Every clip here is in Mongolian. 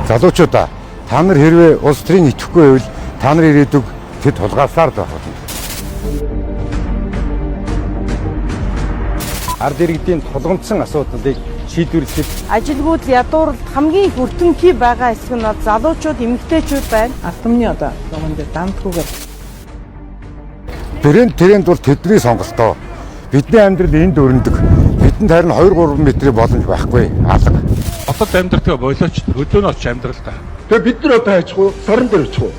Залуучуудаа та нар хэрвээ улс төрийн идэхгүй байвал та нар ирээдүг тэд тулгаалсаар л байна. Ард иргэдийн тулгамдсан асуудлыг шийдвэрлэх ажилгүйд ядууралд хамгийн их өртөнхий байгаа хэсэг нь залуучууд, эмэгтэйчүүд байна. Автомны одоо номонд дамтгүйгээр Тэрэнд бол тэдний сонголтоо. Бидний амьдрал энд өрнөдөг. Бидэнд харин 2-3 метрийн боломж байхгүй. Алга. Хотод амьдрэх болооч хөдөөнөөч амьдрал та. Тэгээ бид нар одоо хайчих уу? Сорон дээр очих уу?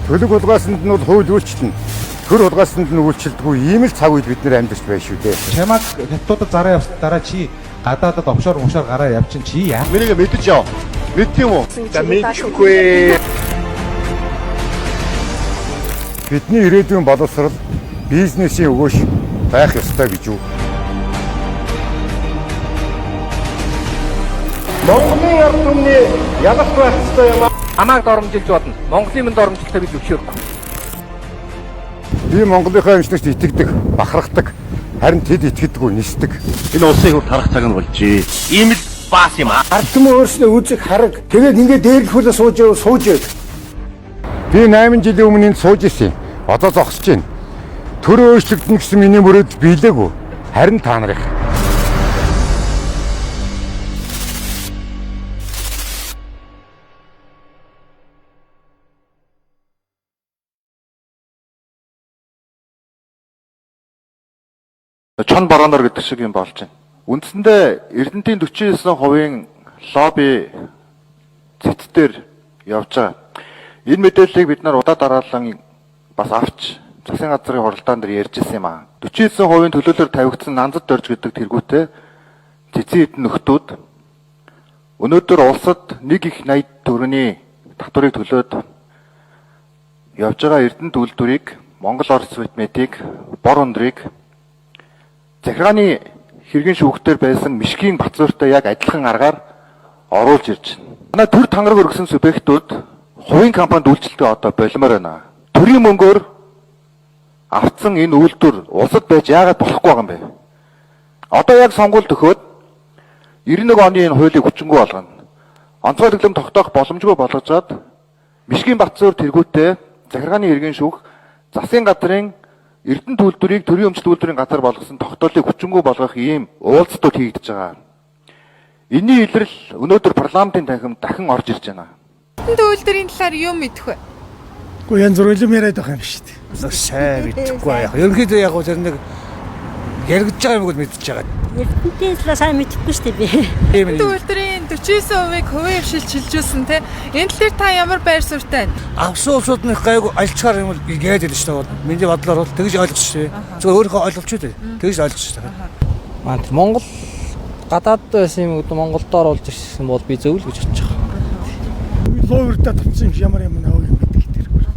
Төлөг улгаасанд нь бол хууль үйлчлэнэ. Төр улгаасанд нь үйлчлдэггүй ийм л цаг үед бид нар амьдарч байна шүү дээ. Чамаг хятадуудад зараа явсан дараа чи гадаадад офшор гараа явчин чи яа? Миний мэдэж яв. Мэдт юм уу? За мэдчихгүй. Бидний ирээдүйн боловсрол бизнесийн өгөөш байх ёстой гэж юу? Монголын ард түмний ялалт байх ёстой юм аа. Хамааг доромжилж бодно. Монголын минь доромжилтаа бид зөвшөөрөхгүй. Би Монголынхаа эмчнэрт итгэдэг, бахархдаг. Харин тэд итгэдэггүй, нисдэг. Энэ улсыг хөв тарах цаг нь болжээ. Ийм л баас юм аа. Ард түмэн өөрснөө үзэг хараг. Тэгээд ингээд дээрлэхүүлээ сууж. Би 8 жилийн өмнө энд сууж ирсэн. Одоо зогсож байна. Төр өөрчлөгдөн гэсэн миний мөрөөд биелээгүй. Харин та нарыг. Чон баруунаар гэдэг шиг юм болж байна. Үндсэндээ Эрдэнэтийн 49% лобби цэцтэр явж байгаа. Энэ мэдээллийг бид нар удаа дараалан бас авч засгийн газрын хуралдаан дээр ярьж ирсэн юм аа. 49% төлөөлөөр тавигдсан Нанзад дорж гэдэг тэргүүтээ цэцэн эдэн нөхдүүд өнөөдөр улсад 1.80 төгрөгийн татварыг төлөөд явж байгаа Эрдэнэт үйлдвэрийг, Монгол Орос Медийг, бор өндрийг захиргааны хэргийн шүүхтэр байсан Мишгийн Бацууртай яг адилхан аргаар оруулж ирж байна. Манай төр тангараг өргөсөн субъектууд хувийн компанид үйлчлэлтээ одоо болмоор байна. Төрийн мөнгөөр авцсан энэ үйлдвэр улсад байж яагаад болохгүй байгаа юм бэ? Одоо яг сонгуульд өгөхөд 91 оны энэ хуулийг хүчингүй болгоно. Онцгой дэглэм тогтоох боломжгүй болгожоод Мишгийн Бацуур тэргүүтээ захиргааны хэргийн шүүх засгийн газрын Эрдэнэт үйлдвэрийг төрийн өмчт үйлдвэрийн газар болгосон тогтоолыг хүчингүй болгох ийм уулзалтууд хийгдэж байгаа. Энийн илрэл өнөөдөр парламентын танхимд дахин орж ирж байна. Эрдэнэт үйлдвэрийн талаар юу мэдэх вэ? Гэхдээ янз бүр юм яриад байгаа юм шүү дээ. Сайн мэдэхгүй яах. Ерөнхийдөө яг тэр нэг яригдж байгаа юм бол мэдчихэж байгаа. Эрдэнэтийн талаар сайн мэдэхгүй шүү дээ би. Эрдэнэт үйлдвэрийн 49%-ийг хувийн хвшилж шилжүүлсэн те. Энэ тал дээр та ямар байр суурьтай байна? Авсан улсуудны гайгүй альчгаар юм бол яриад байдаг шүү дээ. Миний бодлоор бол тэгж ойлгож шүү дээ. Зөвхөн өөрийнхөө ойлголч үү. Тэгж ойлгож шүү дээ. маань Монгол гадаад байсан юм уу Монголд оруулж ирсэн бол би зөв л гэж бодож байгаа. Ловердаа тавьсан юм ямар юм нөө юм гэдэг тэргээр.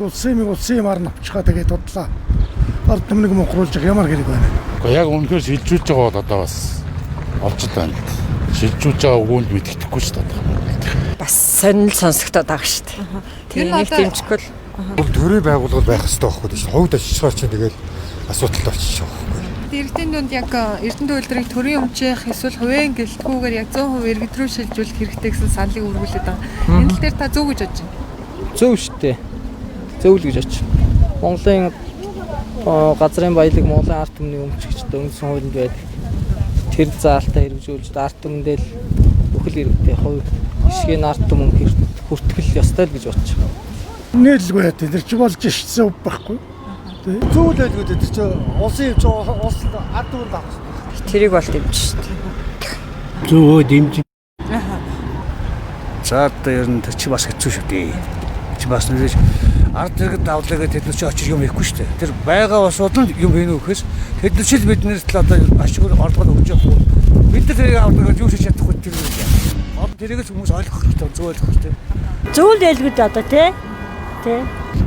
Улсын юм арна авчихаа тэгээд бодлоо. Ард түмнийг мохруулж ямар хэрэг байна. Гэхдээ яг үнэхээр шилжүүлж байгаа бол одоо бас олж байна. Шилжүүлж байгаа өгөөнд мэддэхгүй шүү дээ. Бас сонирхол сонсогдоод байгаа шүү дээ. Тэр нэг дэмжихгүй л Бол төрийн байгууллага байх хэрэгтэй байхгүй гэж. Хувьд ашиглаар чинь тэгэл асуудалтай болчихж байгаа байхгүй. Эрдэнэт дунд яг Эрдэнэт үйлдвэрийг төрийн өмчөх эсвэл хувийн гэлтгүүгээр яг 100% иргэд рүү шилжүүлэх хэрэгтэй гэсэн саналыг өргүүлээд байгаа. Энэ тал дээр та зөв гэж бодож байна. Зөв шүү дээ. Зөв л гэж бодож. Монголын газрын баялаг Монголын ард түмний өмчгчд өнгөсөн хуулинд байдаг. Тэр заалтаа хэрэгжүүлж ард түмэндээ л бүхэл иргэдийн хувь хишгийн ард түмэн хүртгэл ёстой л гэж бодож байгаа. Нээлгүй яа тэр чи болж шигсэн байхгүй. Зөв л байлгүй тэр чи улсын юм чи улс ард түмэнд авах. тэрийг бол дэмжиж шүү дээ. Зөв дэмжиж. За тэр нь чи бас хэцүү шүү дээ. Чи бас нэг ард иргэд давлаагаа тэд нар чи очиж юм ихгүй шүү дээ. Тэр байгаа усууд нь юм хийнэ гэхээс тэд нар ч л биднээс л одоо ашиг орлого өгч явах. Бид нар тэрийг авдаг юу хийж чадахгүй тэр юм. Одоо тэрийг ч хүмүүс ойлгох хэрэгтэй, зөв ойлгох хэрэгтэй. Зөв л ялгууд одоо тий.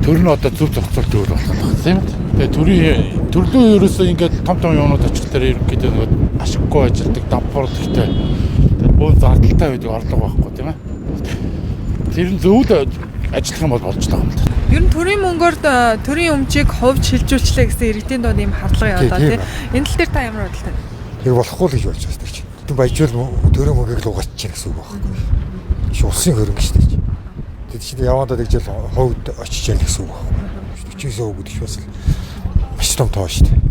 Төр нь одоо зөв зохицуулт өөр болох юм. Тэгээ төрлийн ерөөсөө ингээд том юмнууд очих дээр ерөнхийдөө нэг ашиггүй ажилдаг дампуурд ихтэй бөөн зардалтай байдаг орлого байхгүй тийм ээ. Тэр нь зөв л ажиллах юм бол болж байгаа юм да. Ер нь төрийн мөнгөөр төрийн өмчийг хувьд шилжүүлчлээ гэсэн иргэдийн дунд ийм хавдлага яваад байгаа тийм. Энэ тал дээр та ямар бодлоо? Тэр болохгүй л гэж болж байгаа шүү дээ. эрдэнэ баяжуул төрөө мөгийг л угаач чинь гэсэн үг байхгүй. Иш улсын хөрөнгө шүү дээ. Тэд чинь явандаа тэгжэл ховд очиж яах гэсэн үг байхгүй. 49% гэдэг бас маш том тоо шүү дээ.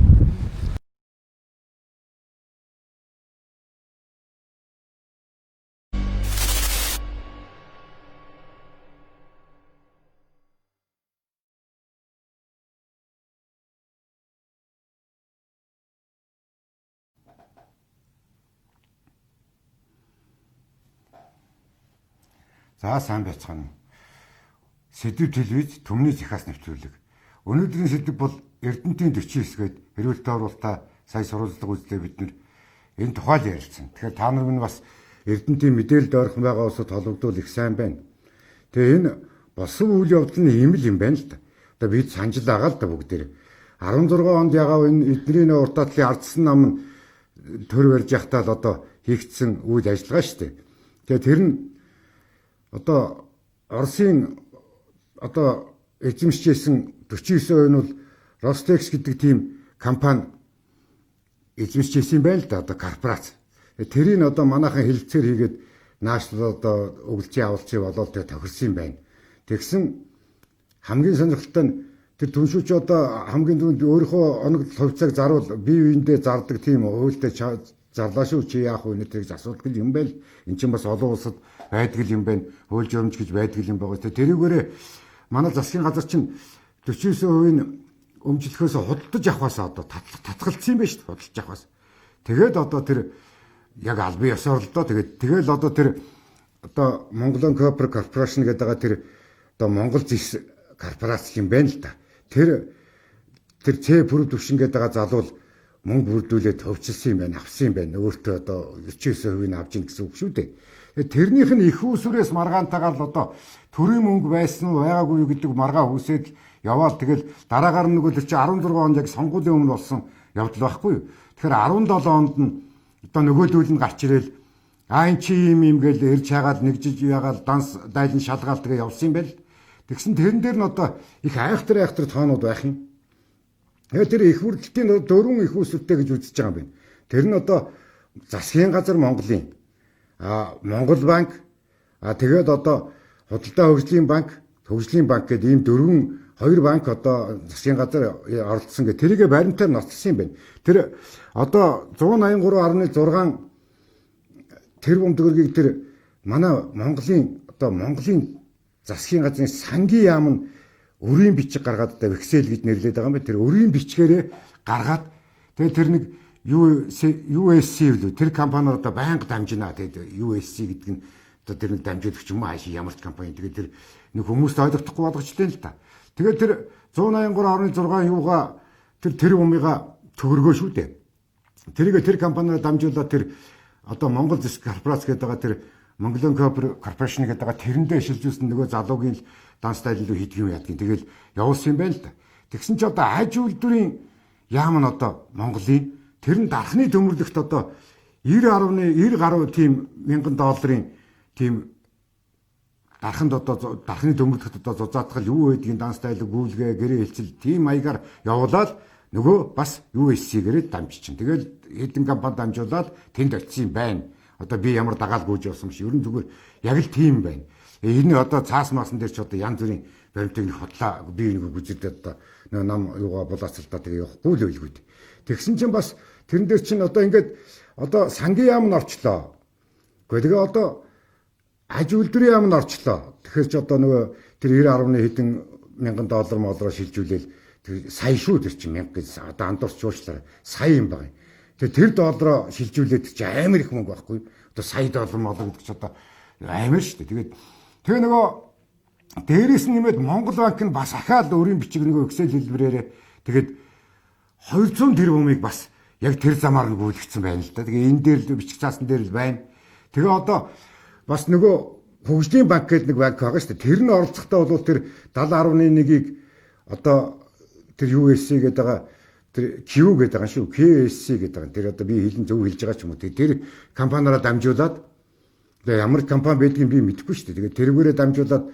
За сайн байцгаана. Сэдв телевиз төмний захиас нэвтрүүлэг. Өнөөдрийн сэдв бол Эрдэнэтийн 49-гээд хэрүүлтэй оруулалтаа сая сурвалжлага үзлээ бид нэр энэ тухайл ярилцсан. Тэгэхээр та нар минь бас Эрдэнэтийн мэдээлэлд ойрхон байгаа улсад холбогдвол их сайн байна. Тэгээ энэ болсон үйл явдал нь ийм л юм байна л да. Одоо бид санджил байгаа л да бүгдээр. 16 онд ягаа энэ эдний урт дадлын ардсан нам нь төр барьж явахдаа л одоо хийгдсэн үйл ажиллагаа шүү дээ. Тэгээ тэр нь одоо Оросын одоо эзэмшижсэн 49% нь бол Ростекс гэдэг тийм компани эзэмшижсэн байл да одоо корпорац. Тэрийг одоо манайхан хэлэлцээр хийгээд наашнл одоо өгөлцийн авалцыг болоод тэгээ тохирсон юм байна. Тэгсэн хамгийн сонирхолтой нь тэр түншүүч одоо хамгийн түрүүнд өөрийнхөө оног хувьцааг заруул бие биендээ зардаг тийм хуультай зарлаа шүү чи яах вэ нэрийг асуудаг юм байл. Энд чинь бас олон улсад байдаг юм байна. Хууль журамч гэж байдаг юм байгаа. Тэрүүгээрээ манай засгийн газар чинь 49% өмчлөхөөс худалдаж авахаас одоо татгалцсан юм байна шүү дээ. Худалдаж авахаас. Тэгээд одоо тэр яг албан ёсоор л доо тэгэл одоо тэр одоо Монголын Copper Corporation гэдэг байгаа тэр одоо Монгол зис корпорац юм байна л да. Тэр C production гэдэг байгаа залуул мөнгө бүрдүүлээд төвчилсэн юм байна, авсан юм байна. Өөртөө одоо 49% нь авч ийн гэсэн үг шүү дээ. Тэрнийх нь их усүрээс маргаантайгаар л одоо төрийн мөнгө байсан уу байгаагүй юу гэдэг маргаа хүсээд яваал тэгэл дараагаар нь нөгөө чи 16 онд яг сонгуулийн өмнө болсон явдал байхгүй юу. Тэгэхээр 17 онд нь одоо нөгөөдүүл нь гарч ирэл айн чи юм гээл ирж хагаад нэгжиж ягаал данс дайлан шалгаал тэгээ явсан юм байл. Тэгсэн тэрэн дээр нь одоо их айхтар тоонууд байх юм. Тэгээ тэр их бүрдэлтийн дөрвөн их усүртэй гэж үзэж байгаа юм байна. Тэр нь одоо засгийн газар Монголын Монгол банк тэгээд одоо худалдаа хөгжлийн банк, төвжлийн банк гэдэг ийм дөрвөн хоёр банк одоо засгийн газар оролцсон гэх тэрийгэ баримтаар ноцсон юм байна. Тэр одоо 183.6 тэрбум төгрөгийг тэр манай Монголын засгийн газрын сангийн яам нь өрийн бичиг гаргаад одоо вексел гэж нэрлэдэг байгаа юм байна. Тэр өрийн бичгээрээ гаргаад тэгээд тэр нэг USC үлээ тэр компаниар одоо байнга дамжина. Тэгээд USC гэдэг нь одоо тэр нэг дамжуулагч юм аа ямар ч компани. Тэгээд тэр нэг хүмүүст ойлгохгүй болгочтой л та. Тэгээд тэр 183.6 юугаа тэр умыга төгрөгөө шүү дээ. Тэрийг тэр компаниар дамжуулаад тэр одоо Монгол зис корпорац гэдэг байгаа тэр Монголын Copper Corporation гэдэг байгаа тэрэндээ шилжүүлсэн нөгөө залуугийн данс дайлал хийдэг юм яадгийн. Тэгэл явуулсан юм байна л да. Тэгсэн чи одоо аж үйлдвэрийн яам нь одоо Монголын тэр нь дархны төмөрлөгт одоо 90 гаруй тийм $1,000 тийм дархны төмөрлөгт одоо зузаатгал юу байдгийг данс дайлал гүйлгээ гэрээ хэлцэл тийм маягаар явуулаад нөгөө бас USC-гээрээ дамжиж чинь. Тэгэл хэдэн компани дамжуулаад тэнд очсон юм байна. Одоо би ямар дагаал гүйж явсан биш. Ерөн зүгээр яг л тийм байна. Энэ одоо цаас маасан дээр ч одоо янз бүрийн баримтыг хотлаа би нэг гүзэдээд одоо нам юугаа булаацалтаа тэгээ явахгүй л байлгүй. Тэгсэн чинь бас тэрэн дээр чинь одоо ингээд одоо сангийн яам нь орчлоо. Гэхдээ тэгээ одоо аж үйлдвэрийн яам нь орчлоо. Тэгэхээр ч одоо нөгөө тэр 90.1 хэдэн $1,000 молроо шилжүүлээл тэр сая шүү тэр чинь 1000 гэж одоо андуурч уучлаарай. Сая юм байна. Тэгээ тэр доллароо шилжүүлээд чи амар их мөнгө байхгүй. Одоо сая доллар молоо гэдэг чи одоо амар шүү дээ. Тэгээ нөгөө дээрээс нь нэмээд Монгол банк нь бас ахаад өөрийн бичиг нөгөө Excel хэлбэрээр тэгээд 200 тэрбумыг бас яг тэр замаар нь гүйлгцсэн байна л да. Тэгээ энэ дээр л бичих цаасан дээр л байна. Тэгээ одоо бас нөгөө хөгжлийн банк гэдэг нэг банк байгаа шүү дээ. Тэр нь оролцохдоо бол тэр 70.1-ийг одоо тэр USC гэдэг байгаа тэр Q гэдэг байгаа шүү. KSC гэдэг байгаа. Тэр одоо би хэлэн зөв хэлж байгаа ч юм уу. Тэр компаниараа дамжуулаад тэгээ ямар компани байдгийг би мэдэхгүй шүү дээ. Тэгээ тэргүүрээ дамжуулаад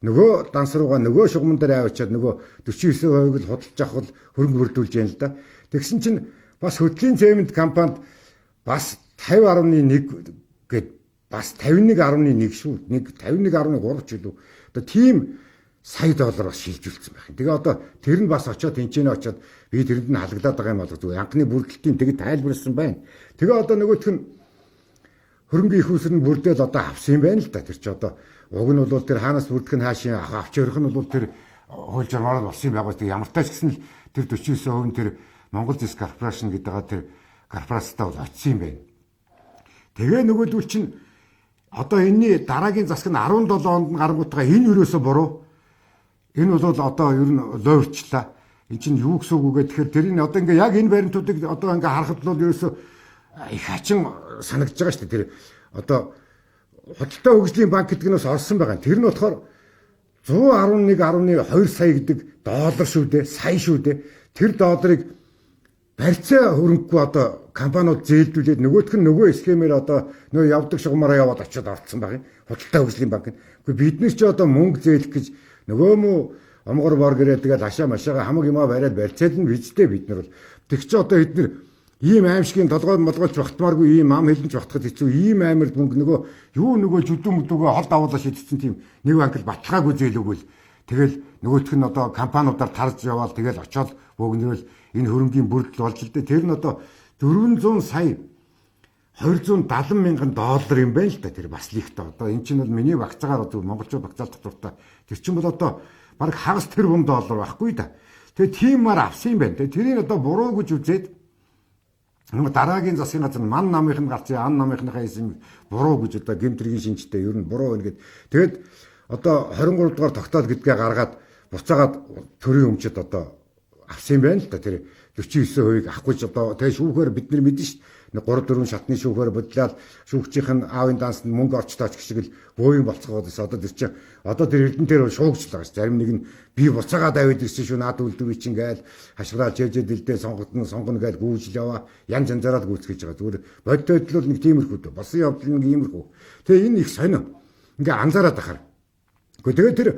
нөгөө данс руугаа нөгөө шугамн дээр аваачаад нөгөө 49% л худалдаж авах хөрөнгө бүрдүүлж яана л да. Тэгсэн чинь бас хөдлийн цемент компанид бас 50.1 гээд бас 51.1 шүү. 51.3 ч илүү. Одоо тийм сая доллар бас шилжүүлсэн байх. Тэгээ одоо тэр нь бас очиод тэнцэнэ очиод би тэрэнд нь халаглаад байгаа юм болов зү. Анхны бүрдэлтийн тэгээд тайлбарласан байна. Тэгээ одоо нөгөөх нь хөрөнгөний их усэр нь бүрдээд одоо авсан юм байна л да. Тэр чи одоо уг нь бол тэр хаанаас бүрдэх нь хаашаа авч өрөх нь бол тэр хууль журмаар болсон юм байгаа. Тэг ямар тач гэсэн л тэр 49% тэр Монгол Зэс корпорашн гэдэг байгаа тэр корпорацтай бол очсон юм байна. Тэгээ нөгөөдөл чинь одоо энэний дараагийн засаг нь 17 онд нь гарангуутгаа энэ юусоо буруу. Энэ бол одоо ер нь лойрчлаа. Энд чинь юу гэсэн үг вэ гэхээр тэрийг одоо ингээ яг энэ баримтуудыг одоо ингээ харахад бол ерөөсөө их хачин санагдаж байгаа шүү дээ. Тэр одоо Худалдаа хөгжлийн банк гэдэг нь бас орсон байгаа. Тэр нь болохоор 111.2 сая гэдэг доллар шүү дээ. Сая шүү дээ. Тэр долларыг барьцаа хөрөнгөгүй одоо компаниуд зээлдүүлээд нөгөөх нь нөгөө схемээр одоо нөгөө явдаг шугамаараа яваад очиод орцсон байгаа юм. Худалдаа хөгжлийн банк. Гэхдээ бид нар ч одоо мөнгө зээлэх гэж нөгөө мө омгор бор гэрээ тэгээд ашаа машаага хамаг юмаа бариад барьцаал нь визтэй бид нар бол. Тэг чи одоо эдгээр ийм аимшигын толгой молгойлж багтмааргүй ийм ам хэлнж багтахад хэцүү ийм аймард мөнгө нөгөө жүдүү мүдүүгөө холд авуулаа шийдсэн тийм нэг банк л баталгаагүй зээл өгвөл тэгэл нөгөөх нь одоо компаниудаар тарж яваал тэгэл очиод бөөгнөрөл энэ хөрөнгийн бүрдэл болж л дээ. Тэр нь одоо 400 сая 270 мянган доллар юм байна л да. Тэр бас л ихтэй. Одоо эн чинь бол миний багцаагаар зөв монголчууд багцаалт татвартай. Тэр чинь бол одоо баг хагас тэрбум доллар байхгүй да. Тэгээ тиймээр авсан юм байна. Тэгээ тэрийг одоо буруу гэж үзээд нөгөө дараагийн засгийн газар нь ман намынх нь гарч ан намынхныхаа эсэм буруу гэж одоо гэмтрийн шинжтэй ер нь буруу байна гэд. Тэгээд одоо 23 дугаар тогтоол гэдгээ гаргаад буцаагаад төрийн өмчөд одоо авсан юм байна л да. Тэр 49%-ийг авахгүй ч одоо тэгээ шүүхээр бид нар мэднэ шүү. 3-4 шатны шүүхээр бодлоод шүүгчийнх нь аавын данс нь мөнгө орчтооч гэх шиг л бөөгийн болцгоод байсан. Одоо тэр чинь одоо тэр эрдэнтээр шуугчлаа гэж. Зарим нэг нь би буцаагаад аваад ирсэн шүү. Наад үйлдвэрийг чинь гээл хашгираа жижиг дэлдээ сонгоно гээл гүйжил яваа. Янз янзаараа гүйцгэж байгаа. Зүгээр бодит байдал бол нэг тиймэрхүү дөө. Босон явдал нэг иймэрхүү. Тэгээ энэ их сонио. Ингээ анзаараад ахаар. Гэхдээ тэгээ тэр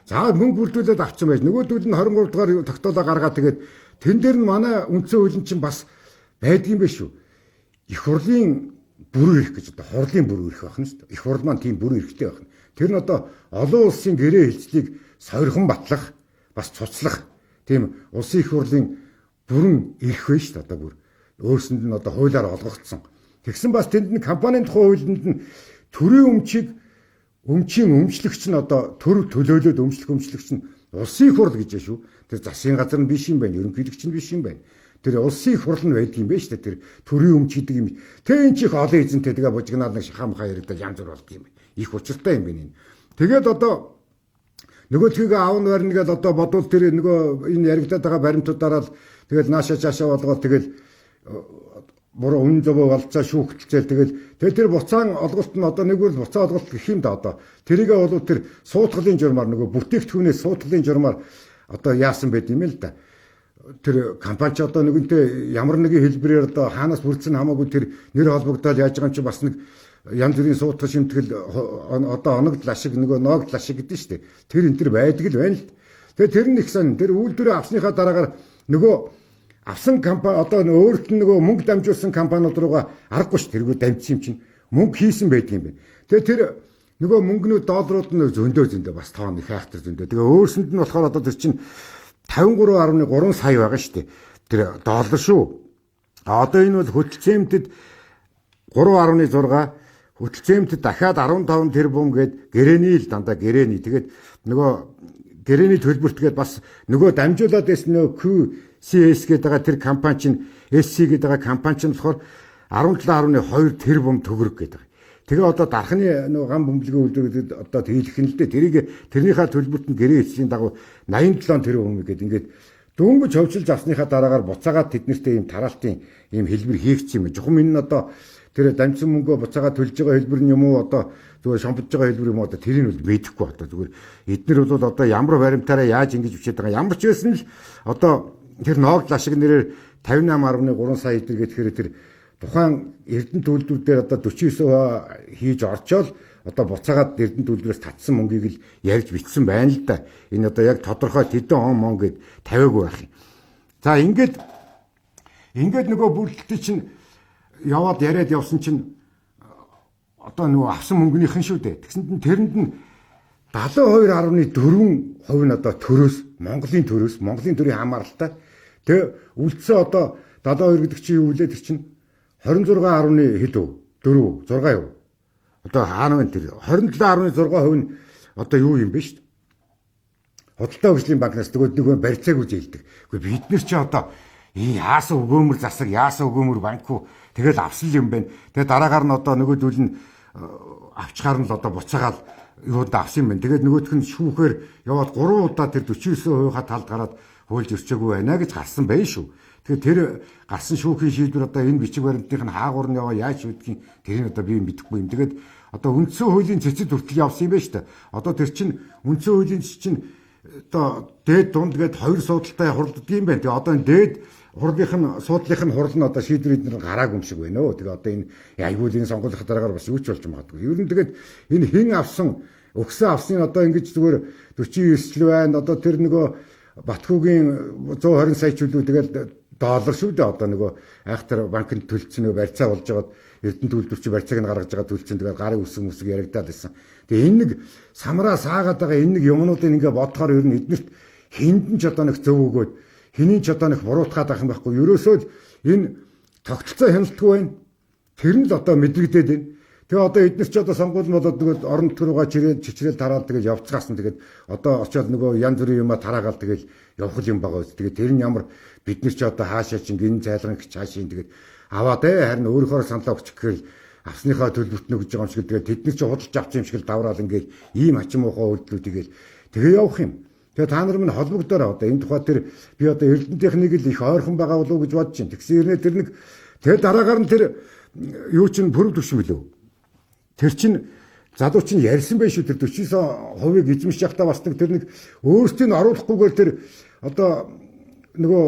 заа мөнгө бүрдүүлээд авсан байж. Нөгөөдөл нь 23 дугаар тогтоолоо гаргаад тэгээд тэн дээр нь манай үндсэн хуулийн чинь бас байдгийн биш шүү. Их хурлын бүрэн эрх гэж одоо хурлын бүрэн эрх байна шүү дээ. Их хурл маань тийм бүрэн эрхтэй байна. Тэр нь одоо олон улсын гэрээ хэлцлийг сойрхон батлах, бас цуцлах тийм улсын их хурлын бүрэн эрх байна шүү дээ. Одоо бүр өөрсөнд нь одоо хуулиар олгогдсон. Тэгсэн бас тэнд нь компанийн тухай хуулинд нь төрийн өмчийн өмчлөгч нь одоо төр төлөөлөд өмчлөгч нь улсын их хурл гэж байна шүү. Тэр засгийн газар нь биш юм байна, ерөнхийлөгч нь биш юм байна. Тэр улсын их хурл нь байдаг юм байна шүү дээ. Тэр төрийн өмч гэдэг юм. Тэ энэ чих олон эзэнтэй тэгээ бужигнаад нэг шахамхаа яригдал янз бүр болд юм. Их учиртай юм байна. Тэгээд одоо нөгөө тгийг аавн барьнагээл одоо бодвол тэр нөгөө энэ яригдаад байгаа баримтуудаараа л тэгэл наашаа чаашаа болгоод тэгэл буруу үнэн зөвөө болцоо шүүхтэлцэл тэгэл тэр буцаан олголт нь одоо нэг үл буцаа олголт гэх юм да одоо тэрийгээ бол тэр суутгалын журмаар нөгөө бүтээгдэхүүнээс суутгалын журмаар одоо яасан байд юм л да. Тэр компани ч одоо нэгэнтээ ямар нэгэн хэлбэрээр одоо хаанаас бүрдсэн хамаагүй тэр нэр холбогдоод яаж байгаа юм чи бас нэг янз бүрийн суутгал шимтгэл одоо оногдол ашиг нөгөө ноогдол ашиг гэдэг нь шүү дээ. Тэр энэ төр байдаг л байна л. Тэгээ тэр нь их сан тэр үйлдвэрээ авсныхаа дараагаар нөгөө авсан компани одоо өөрт нь нөгөө мөнгө дамжуулсан компаниуд руугаа аргагүй ш тэргүй дамжсан юм чинь мөнгө хийсэн байдаг юм байна. Тэгээ тэр нөгөө мөнгнүүд долларууд нь зөндөө бас тоон их айхтар зөндөө. Тэгээ өөрсөнд нь болохоор одоо тэр чинь 53.3 сая байгаа шүү дээ. Тэр доллар шүү. Одоо энэ бол хөтөлцөемтэд 3.6 хөтөлцөемтэд дахиад 15 тэрбум гээд гэрээний л дандаа гэрээний. Тэгээд нөгөө гэрээний төлбөртгээд бас нөгөө дамжуулаад байсан нөгөө QCS гэдэг байгаа тэр компани чинь SC гэдэг байгаа компани чинь болохоор 17.2 тэрбум төгрөг гэдэг. Тэгээ одоо дархны нөгөө гам бөмбөлгийн үйлдвэрлэлд одоо хийлгэх нь л дээ. Тэрнийхээ төлбөрт нь гэрээ хэлслийн дагуу 87 тэрбум гэдэг ингээд дөнгөж хөвчилж авсныхаа дараагаар буцаагаад тэднэртэй ийм тараалтын ийм хэлбэр хийгдсэн юм. Жохом энэ нь одоо тэр дамжсан мөнгөө буцаагаад төлж байгаа хэлбэр нь юм уу одоо зүгээр шомбож байгаа хэлбэр юм уу одоо тэрийг бол мэдэхгүй одоо зүгээр эднэр бол одоо ямар баримтаараа яаж ингэж бичээд байгаа ямар ч байсан л одоо тэр ноогдол ашиг нэрээр 58.3 сая эдэр гэхээр тэр тухайн эрдэнэ төлөвлөлтүүд дээр одоо 49% хийж орчоол одоо буцаагаад эрдэнэ төлөвлөрөөс татсан мөнгийг л ярьж бичсэн байна л да. Энэ одоо яг тодорхой тэдэн он гэд тавиагүй байх юм. За ингээд нөгөө бүрдэлтийн чинь яваад яриад явсан чинь одоо нөгөө авсан мөнгөнийхэн шүү дээ. Тэгсэнд нь тэрэнд нь 72.4% нь одоо төрөөс Монголын төрийн хамааралтай. Тэгээ үлдсэн одоо 72 гэдэг чинь юу вэ? Тэр чинь 26 хэд вэ? 4 6 юу? Одоо хаана вэ тэр 27.6% нь одоо юу юм бэ шүү дээ. Худалдаа хөгжлийн банкнаас нөгөө барьцааг үз хэлдэг. Гэхдээ бид нар чи одоо яасан өгөөмөр засаг, яасан өгөөмөр банк уу тэгэл авсан юм байна. Тэгээ дараагаар нь одоо нөгөөдөл нь авчгаар нь л одоо буцаагаал юунд авсан юм байна. Тэгээд нөгөөх нь шүүхээр яваад 3 удаа тэр 49%-ийнхаа талд гараад хуульж өрчөөгүй байна гэж гарсан байх шүү. Тэгэхээр тэр гарсан шүүхийн шийдвэр одоо энэ бичиг баримтных нь хаагур нь яваа яаж шийдэх юм тэрийг одоо би мэдэхгүй юм. Тэгээд одоо үндсэн хуулийн цэцэд хүртэл явсан юм байна шүү дээ. Одоо тэр чинь үндсэн хуулийн чинь одоо дээд дунд гээд хоёр суудалтай хуралддаг юм байна. Тэгээ одоо энэ дээд суудлынх нь хурал нь одоо шийдвэр эднэр гараагүй юм шиг байна өө. Тэгээ одоо энэ айгуулын сонгуулийнхаа дараагаар бас юу ч болж магадгүй. Ер нь тэгээд энэ хэн авсан өгсөн авсныг одоо ингэж зүгээр 49 л байна. Одоо тэр нөгөө Батхүүгийн 120 сая ч үлээ тэгэл доллар шүү дээ. Одоо нөгөө айхтар банкнд төлцсөн нөгөө барьцаа болж байгаад Эрдэнэт үйлдвэрч барьцааг нь гаргаж байгаа төлцсөн тэгээд гарын үсэг яригадаад байсан. Тэгээ энэ нэг самраа саагаад байгаа энэ нэг юмнуудыг ингээ бодохоор ер нь эднэрт хинд нь ч одоо нэг зөв өгөөд хэний ч одоо нэг буруутгаад байх юм байхгүй. Ерөөсөө л энэ тогтолцоо хяналтгүй байна. Тэр нь л одоо мэдрэгдээд байна. Тэгээ одоо эдгээр ч одоо сонгуул болоод тэгээд орон нутг руугаа чичрээл тараад тэгээд явцгаасан. Тэгээд одоо очиод нөгөө янз бүрийн юмаа тараагаал тэгээд явах юм байгаа үст. Тэгээд тэр нь ямар бид нар ч одоо хаашаа чинь гин цайлган гэж хаашийн тэгээд аваад харин өөрөөр саналаа өгчих гэхээр авсныхаа төлөвтнө гэж байгаа юм шиг тэгээд тэд нар ч худалдаж авчих юм шиг л давраал ингээд ийм ачим уухай үйлдэлүүдийг тэгээ явах юм. Тэгээ та нар минь холбогдороо одоо энэ тухай тэр би одоо Эрдэнэтийнхнийг л их ойрхон байгаа болов уу гэж бодож байна. Тэгсэн хэрнээ тэр нэг тэгээ дараагаар нь тэр юу чинь пүрэв төвшин билүү. Тэр чинь залуу чинь ярьсан байх шүү. Тэр 49%-ийг эзэмшиж явахдаа бас тэр нэг өөрсдийг нь оруулахгүйгээр тэр одоо нөгөө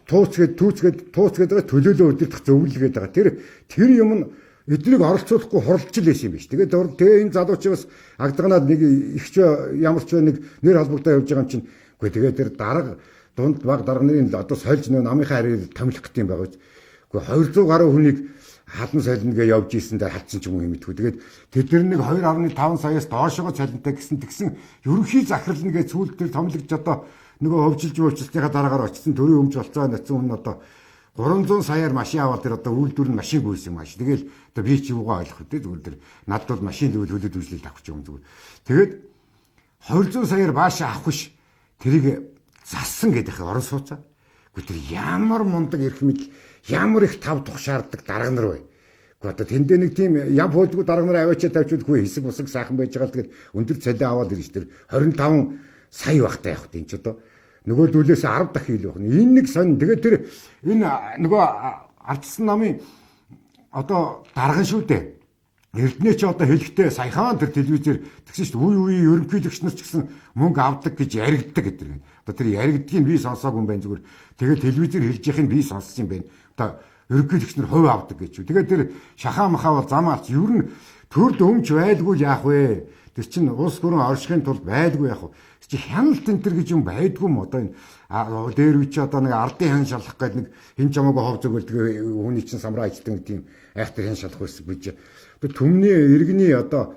тууцгээд байгаа төлөөлөө өдөртөх зөвлөлгээд байгаа. Тэр юм нь эднийг оролцуулахгүй хуралдаж л байсан юм биш. Тэгээд энэ залууч бас агдганаад нэг ихч ямар ч нэг нэр холбогдоо явж байгаа юм чинь. Үгүй тэгээд тэр дарга дунд баг дарга нарын одоо сольж нөө намынхаа харийг томилох гэдэг юм байгаа. Үгүй 200 гаруй хүнийг халан солиногээ явж ийсэн дээр хатсан ч юм уу юм идэггүй. Тэгээд тэд нэг 2.5 саяас доошоо солинтой гэсэн ерөнхий захирал нэгээ сүүлд тэр томилогч одоо нөгөө хөвжилж өөрчлөлтийнхаа дараагаар очсон төрийн өмч болцоо нацсан хүн одоо 300 саяар машин аваад тэр одоо үйлдвэр нь машин гүйсэн маш. Тэгэл одоо би чи юугаа ойлгох вэ зүгээр тэр надад бол машин л хөлөд үйлчлэл авах юм зүгээр. Тэгээд 200 саяар баашаа авах биш тэрийг зассан гэдэг их орон сууцаа. Гэхдээ тэр ямар мундаг эрх мэдэл ямар их тав тух шаарддаг дарга нар вэ? Гэхдээ одоо тэндээ нэг тийм ям хөлдгүү дарга нар аваачаа тавьчихгүй хэсэг бусаг сайхан байж байгаа л тэгээд өндөр цалин аваад ирж тэр 25 сая багтай явах тийм ч одоо нөгөө дүүлээс 10 дахин илүү байна. Энэ нэг сонь. Тэгээд тэр энэ нөгөө ардсан намын одоо дарган шүү дээ. Эрдэнэ ч одоо хэлэхдээ саяхан тэр телевизээр тэгсэн шүү дээ. Үе ерөнхийлөгч нар ч гэсэн мөнгө авдаг гэж яригддаг гэдэг. Одоо тэр яригдгийг би сонсоогүй юм байна зүгээр. Тэгээд телевизээр хэлж яхих нь би сонссон юм байна. Одоо ерөнхийлөгч нар хувь авдаг гэж. Тэгээд тэр шахаа махаа бол зам авч ер нь төрд өмч байлгүй яах вэ? Тэр чинь улс бүрэн оршихын тулд байлгүй яах вэ? Чи хяналт энтер гэж юм байдгүй юм одоо энэ дээр үчи одоо нэг ардын хан шалах гэдэг нэг хин чамаагүй хов зөгөлдөг хүний чинь самраа ажилтдаг тийм айхтар хан шалах байсан гэж. Одоо төмний иргэний одоо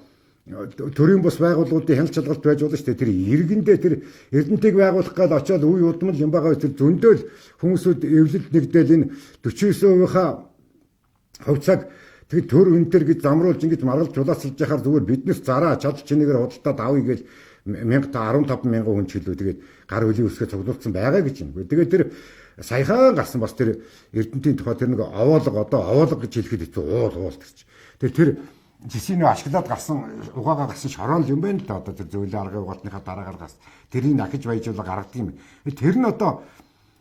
төрийн бус байгууллагуудын хяналт шалгалт байж болно шүү дээ. Тэр иргэндээ тэр Эрдэнэтийг байгуулах гээд очиод үе удмал юм байгаа тэр зөндөөл хүмүүсүүд эвлэлд нэгдээл энэ 49%-ийнхаа хувьцааг тэгээд төр өнтер гэж замруулж ингэж маргалж чулаацлж яхаар зүгээр биднес зараа чадал чинээгээр худалдаад авъя гэж 15,000 хүн ч гэлөө тэгээд гар хөлийн үсгээ цуглуулсан байгаа гэж юм. Тэгээд тэр саяхан гарсан бас тэр Эрдэнэтийн тухай тэр нэг овоолго гэж хэлэхэд хэцүү уул гэж. Тэр жисийн ашиглаад гарсан угаагаа гарсан шороол юм байна л да. Одоо тэр зөвлөө аргын угаатныхаа дараагаар гас тэрийг ахиж баяжуулаа гаргадаг юм. Тэр нь одоо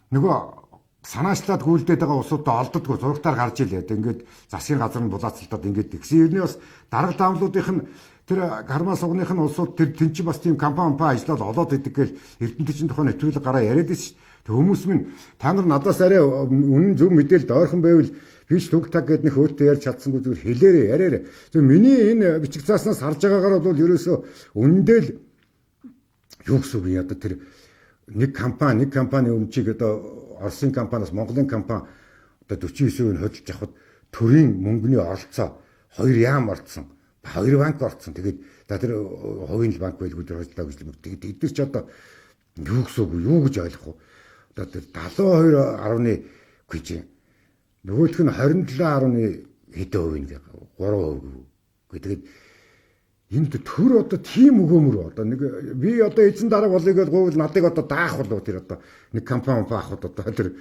нөгөө санаачлаад гүйлдээд байгаа улсуудаа олддоггүй зурагтаар гарч илээ. Ингээд засгийн газар нь булаацалтаад ингээд тэгсэн юм бас дарга даамлуудынх нь тэр гармаа сугных нь улсууд тэр тэнцэн бас тийм компани ажиллаад олоод идэг гэл Эрдэнэтийн тухай нэвтрүүлэг гараа яриад байсан. Тэг хүмүүс минь та нар надаас арай үнэн зөв мэдээлэл ойрхон байвал би ч түг таг гэдэг нэг хөөтөө ярьж чадсангүй зүгээр хэлээрээ яриараа. Тэг миний энэ бичиг цааснаас харж байгаагаар бол ерөөсөө үнэндээ л юу гэсэн үг юм одоо тэр нэг компани өмчийг одоо Оросын компаниас Монголын компани одоо 49% нь хөдөлж авахд төрийн мөнгөний оролцоо 2 яам орцсон. 2 банк орцсон. Тэгээд за тэр хувийн банк байлгүй тэр хожлоо гэж мэг. Тэгээд эдгээр ч одоо юу гэсэн үг юу гэж ойлгох вэ? Одоо тэр 72.1 гэж нөгөөх нь 27.1 хэдэн хувийн гэх 3%. Тэгээд энд төр одоо тийм өгөөмөр одоо нэг би одоо эзэн дарга болъё гэж гуйвал надыг одоо даах болов тэр одоо нэг компани баахад одоо тэр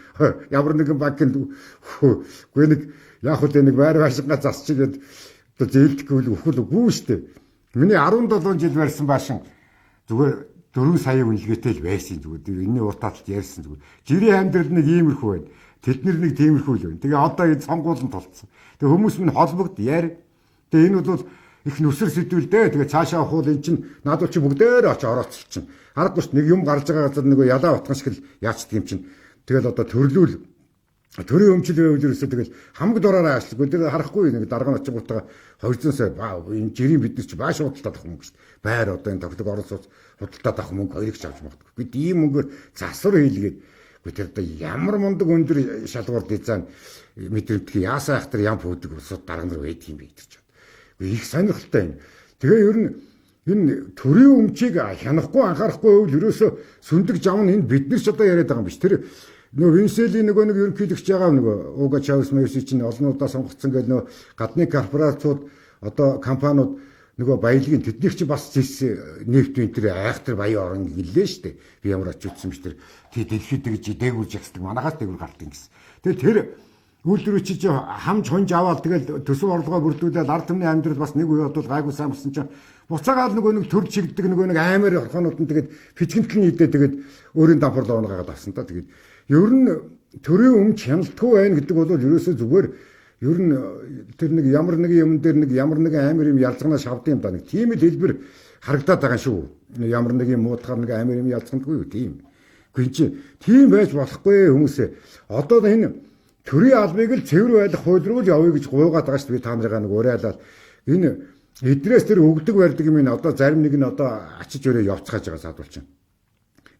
ямар нэгэн банкнд үгүй нэг яг хөө нэг байр ашигаа засчихгээд одоо зээлдэхгүй өгөх үгүй шүү дээ. Миний 17 жил барьсан баашин зүгээр 4 сая үнэлгээтэй л байсан зүгээр. Энэний уртаалт ярьсан зүгээр. Жирийн амьдрал нэг иймэрхүү байна. Тэднэр нэг тиймэрхүү л байна. Тэгээ одоо энэ сонгуулинд толцсон. Тэгээ хүмүүс минь холбогд яар. Тэгээ энэ бол их нүсэр сэдвүүл дээ. Тэгээ цаашаа авах энэ чинь надад чи бүгдээр очиж орооцол чинь. Харахгүй ш нэг юм гарч байгаа газар нөгөө ялаа утган шиг л яачдаг юм чинь. Тэгэл одоо төрлүүл төрийн өмчил байвал ерөөсөө тэгэл хамаг дураараа ажиллахгүй. Тэр харахгүй нэг дарга очингуудаа 200 сая энэ жирийн бид нар чи бааш худалдаад авах мөнгө шүү дээ. Байр одоо энэ тогтдог орон сууц худалдаад авах мөнгө хоёрыг ч авч магадгүй. Бид ийм мөнгөөр засвар хийлгээд тэр одоо ямар мундаг өндөр шалгуур дизайн мэдрэмтгий яасаа ахтар ям пүүдэг усууд дарга нар байдаг юм бэ гэж байна. Их сонирхолтой юм. Тэгээ ер нь энэ төрийн өмчийг хянахгүй анхаарахгүй байвал ерөөсөө сүндэг жам нь энэ бид нар ч одоо яриад байгаа юм биш. Тэр нөгөө Винселийн нөгөө нэг ерөнхийлөгч байгаа нөгөө Уга Чавес Мэйси чинь олнуудаа сонгогдсон гэдэг нөгөө гадны корпорациуд одоо компаниуд нөгөө баялагын тэднийг чи бас нефт винтер айхтар баян орон гэлээ штэ. Би ямар очиж утсан биш тэр дэлхийд гэж дээгүүрж яхдаг манахаас дээгүүр гартын гэсэн. Тэгээ тэр үйлдвэрч чи хамж хонж аваад тэгэл төсөв орлогоо бүрдүүлээд ард түмний амьдрал бас нэг үе бодвол гайгүй сайн болсон чинь буцаагаад нөгөө нэг төр чигдэг нөгөө нэг аймаар орхонууд нь тэгээд фичгэнтлийн идэ тэгээд өөрийн дампур лооногагаад авсан та тэгээд ер нь төрийн өмч хяналтгүй байна гэдэг бол ерөөсөө зүгээр ер нь тэр нэг ямар нэг юм дээр нэг ямар нэг аймар юм ялцганаа шавд юм да нэг тийм л хэлбэр харагдаад байгаа шүү. Ямар нэг юм муудахаар нэг аймар юм ялцгандгүй юу тийм. Гэхдээ чи тийм байж болохгүй хүмүүсээ одоо энэ төрийн албыг л цэвэр байлах хууль руу л явъя гэж гуйгаад байгаа шүү. Би та нарыгаа нэг уриалаад энэ эдрээс тэр өгдөг барьдаг юм ин одоо зарим нэг нь одоо ачиж өрөө явцгааж байгаа садвалчин.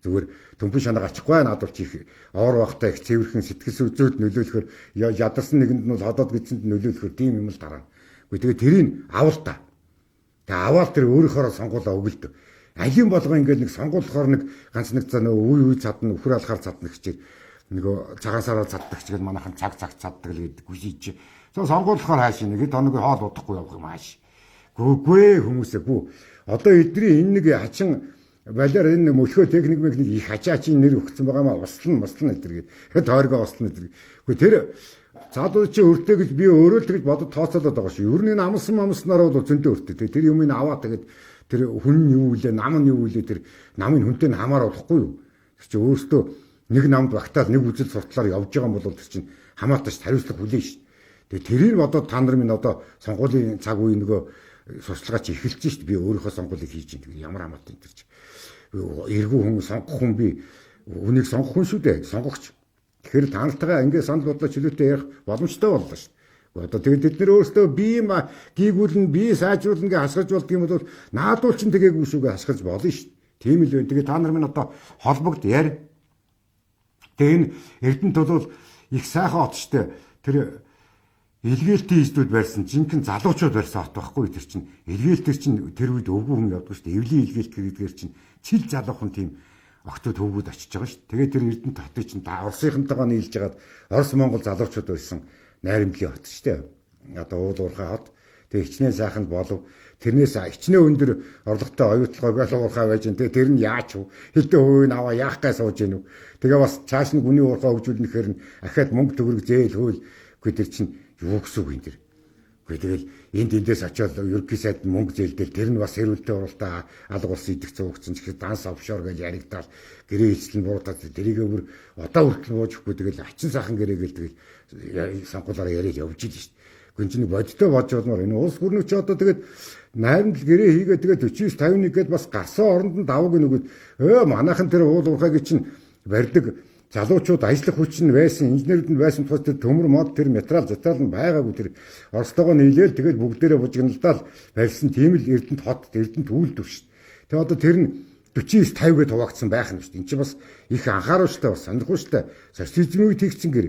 Зүгээр төмпөн шанаа ачихгүй надад чи их оор бахтай их цэвэрхэн сэтгэл үзүүд нөлөөлөхөр ядарсан нэгэнд нь бол ходоод гидсэнд нөлөөлөхөр тийм юм л дараа. Гэхдээ тэгээ тэрийг авал та. Тэгээ аваад тэр өөрийнхөө сонгуулаа өгөлдөө. Алин болгоо ингээд нэг сонгуулахаар нэг ганц нэг цаа нөө үе цадна өхөр алхаар цадна гэчихэд нөгөө цагаан сараар цаддаг чигээр манайхан цаг цаддаг л гэдэг гүшиж. So сонгуулахаар хааш нэг хэд хоног хоол удахгүй явах юм хааш. Гүгүй хүмүүсээ гү. Одоо эдний энэ нэг хачин балиар энэ мөлхөө техник механик их хачаачийн нэр өгсөн байгаа маа услан эдэргээд тойргоо услан эдэргээд. Гэхдээ тэр цаадууд чи өртөө гэж би өөрөө л тэгж бодод тооцоолоод байгаа шүү. Ер нь амснараа бол зөндөө өртөө. Тэр юмыг аваад тэгээд тэр хүн юу үлээ, нам нь юу үлээ тэр намын хүнтэй нь хамаар болохгүй юу. Тэр чи өөртөө нэг намд багтаал нэг үзэл сурталаар явж байгаа юм бол тэр чинь хамаатаж хариуцлага хүлээн шүү. Тэгээд тэрийг одоо та нар минь одоо сонгуулийн цаг үе нөгөө сурталгаа чи эхэлсэн шүү. Би өөрийнхөө сонгуулийг хийж чинь тэр ямар хамаатай энэ чи эргүү хүн сонгох хүн би үнийг сонгох хүн шүү дээ сонгогч. Тэгэхээр та нартайгаа ингээд санал бодлоо чөлөөтэй ярих боломжтой боллоо шүү. Одоо тэгээд бид нэр өөрсдөө бие гийгүүлэн бие сайжруулна гэж хасгаж болд юм бол наадуул чинь тэгээгүй шүүгээ хасгаж болно шүү. Тийм л байна. Тэгээд та нар минь одоо холбогд яар. Тэгээд энэ Эрдэнэт бол их сайхан хот штэ. Тэр илгээлтийн эзлүүд барьсан жинхэнэ залуучууд барьсан хот байхгүй тэр чинь илгээлтэр чинь тэр үед өвгөө хүн явдаг шүү дээ. Эвлийн илгээлт гэдгээр чинь цил залуухан тийм октод хөвгүүд очиж байгаа шүү. Тэгээд тэр Эрдэнэт хотыг чинь Оросынхантайгаа нийлж хагаад Орос Монгол залуучууд байсан найрамдлын хот шүү дээ. Одоо уул уурхай хот. Тэгээд хичнээн сайхан болов. Тэрнээс хичнээн өндөр орлоготой оюутлогоо уурхай байж гэн. Тэгээд тэр нь яач вэ? Хилдэ хувийн аваа яах гай сууж гэнэ үү? Тэгээ бас цааш нь гүний уурхай хөгжүүлнэхээр нь ахаад мөнгө төгрөг зээл хөөл. Гэхдээ тэр чинь юу гэсэн үг юм тэр. Гэхдээ тэгэл энд эндээс очиод ерөнхий сайд мөнгө зээлдэл тэр нь бас хэрүүлтэй уралдаа алга улсын идэх цуугцсан ч их данс офшор гэж яригдаал гэрээ эзлэн буураад тэрийгээ бүр одоо хүртэл буучихгүй тэгэл ачин сайхан гэрээгээл тэгэл сонгуулаараа яриад явж ийл шүү дээ. Гүн чинь бодтой бодж болмоор энэ улс гүрнүүч одоо тэгээд найрамд гэрээ хийгээд тэгээд 49 51 гээд бас гарсан оронд нь даваг нөгөөд манайхан тэр уул уурхайг чинь барьдаг залуучууд ажиллах хүч нь байсан, инженерүүд нь байсан тус тэр төмөр мод тэр материал нь байгаагүй тэр Оростойгоо нийлээл тэгээд бүгдээрээ бужигналдаал барьсан тийм л Эрдэнэт хот Эрдэнэт үйлдвэр шүү. Тэгээ одоо тэр нь 49 50 гээд хуваагдсан байх нь шүү. Энд чинь бас их анхааруулжтай бас сонирхолтой социализмын үед хийгдсэн гэр.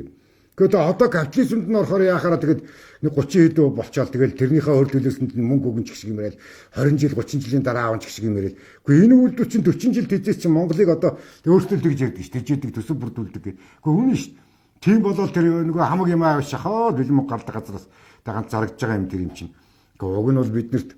Гэхдээ одоо капитализмд нь орохоор яхаараа тэгээд нэг 30 хэд болчоод тэгэл тэрнийхээ хөр төлөөсөнд нь мөнгө өгөн ч гэх шиг юмэрэл 20 жил 30 жилийн дараа аавч гэх шиг юмэрэл. Гэхдээ энэ үйлдвэр чинь 40 жил тэжээс чинь Монголыг одоо өөрсдөлдөг гэж ярьдаг ш. Тэжээдэг төсөв бүрдүүлдэг. Гэхдээ үнэн ш. Тийм болол тэр нөгөө хамаг юм аав шахаад бэлэн гардаг газраас ганц зарагдж байгаа юм тэр юм чинь. Гэхдээ уг нь бол биднэрт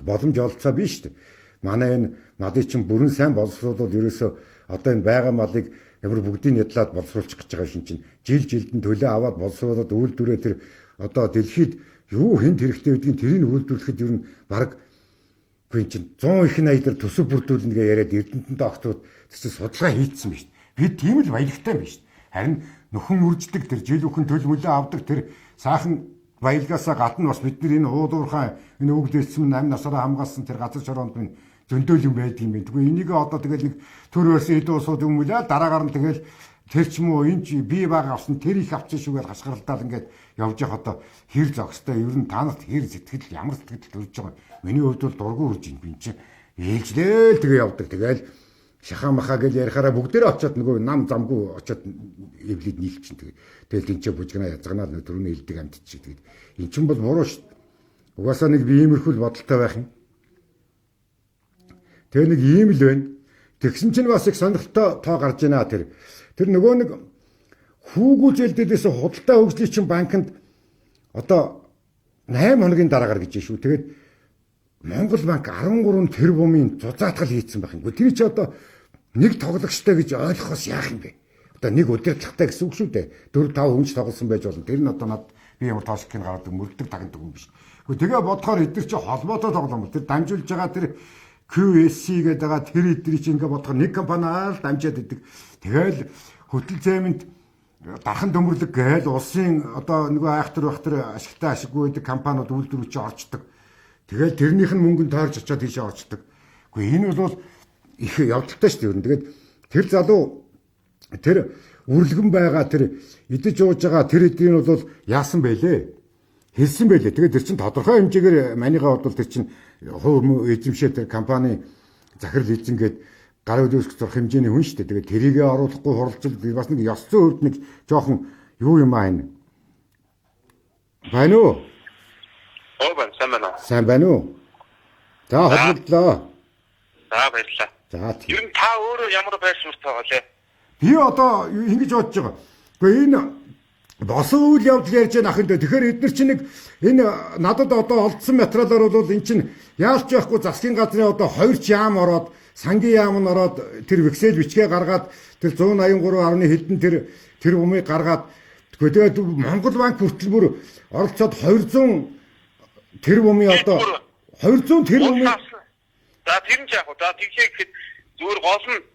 боломж олцоо биш шүү дээ. Манай энэ малыг чинь бүрэн сайн боловсруулаад ерөөсөө одоо энэ байгаа малыг ямар бүгдийг ядлаад боловсруулчих гэж байгаа шин чинь жилдэн төлөө аваад боловсруулаад үйлдвэрээ тэр одоо дэлхийд юу хэн хэрэгтэй гэдгийг тэрийг үйлдвэрлэхэд ер нь баг гүн чинь 100 их найдар төсөв бүрдүүлнэ гэж яриад Эрдэнэтэнд огтуд тэр чинь судалгаа хийцсэн биз. Бид тийм л баялагтай биш. Харин нөхөн үрждэг тэр жил бүхэн төл мөлөө авдаг тэр саахан баялгаасаа гадна бас бид нар энэ уулуурхай энэ үг дэлсэн 8 насаараа хамгаалсан тэр газар шороонд минь зөндөөл юм байдаг юм байна. Тэгвэл энийг одоо тэгэл нэг төр барьсан хэд уусууд юм үлээ дараагаар нь тэгэл тэр ч юм уу энэ чи бие бага авсан тэр их авчих шүүгээр хашгиралдаад ингээд явж явах одоо хэр зогстой ер нь танарт хэр сэтгэл ямар сэтгэл төрж байгаа. Миний хувьд бол дургүй үрж ин би чи ээлжлээл тэгээ явдаг. Тэгэл шаха маха гэж ярихаараа бүгдээрээ очиод нөгөө нам замгүй очиод эвлээд нийлчин тэгээ. Тэгэл энэ ч бужигнаа язганаад нөгөө төрөний хэлдэг амт чи тэгээд эн чин бол буруу шүү. Угаасаа нэг би иймэрхүүл бодолтой байх юм. Тэгээ нэг ийм л байна. Тэгсэн чинь бас их сонирхолтой тоо гарч ийна тэр. Тэр нөгөө нэг хүүгүүлжэлдээс худалдаа хөгжлийн чинь банкнд одоо 8 хоногийн дараагаар гэж шүү. Тэгээд Монгол банк 13 тэрбумын зузаатгал хийцэн байх юм. Тэр чи одоо нэг тоглогчтой гэж ойлгохоос яах юм бэ? Одоо нэг удирдлагатай гэсэн үг шүү дээ. 4 5 хүнч тоглосон байж болно. Тэр нь одоо над би ямар тоошкийг гаргадаг мөрддөг тагнадаг юм биш. Тэгээ бодохоор эдгээр чи холбоотой тоглоом. Тэр дамжуулж байгаа тэр QSC гэдэг байгаа тэр эдгээр чи ингээ бодохоор нэг компаниар дамжаад идэг. Тэгэл хөтөл займанд дархан төмөрлөг гээл улсын одоо нөгөө айхтар ашигтай ашиггүй байдаг компаниуд үйлдвэрч орчдөг. Тэгэл тэрнийх нь мөнгөнд тойрч очиод тийшээ орчдөг. Гэхдээ энэ бол их явдалтай шүү дээ. Тэгээд тэр залуу тэр үрлэгэн байгаа тэр идэж ууж байгаа тэр эдийн бол яасан бэлээ? Хэлсэн бэлээ. Тэгээд тэр чинь тодорхой хэмжээгээр манийгаа бодвол тэр чинь хувь эзэмшээ тэр компани захирал эзэнгээд гар өдөөсөх зурх хэмжээний хүн шүү дээ. Тэгээд тэрийгэ оруулахгүй хуралцал бас нэг ёс зүйн хувьд нэг жоохон юу юм аа энэ. Байна уу? Сайн байна уу? За хотлоо. За баярлалаа. За тийм. Ер нь та өөрөө ямар байршмарт байгаа лээ? Би одоо ингэж бодож байгаа. Гэхдээ энэ босон үйл явдал ярьж байгаа ахын дээр тэгэхээр эдгээр чинь нэг энэ надад одоо олдсон материалаар бол эн чинь яалч яахгүй засгийн газрын одоо 2 ч яам ороод сангийн яам нь ороод тэр вексел бичгээ гаргаад тэр 183.1 хэдэн тэр бумыг гаргаад тэгээд Монгол банк хүртэл бүр оролцоод 200 тэр бумын одоо 200 тэр бумын за тэр нь яг одоо тэгхээ гэхэд зүгээр гол нь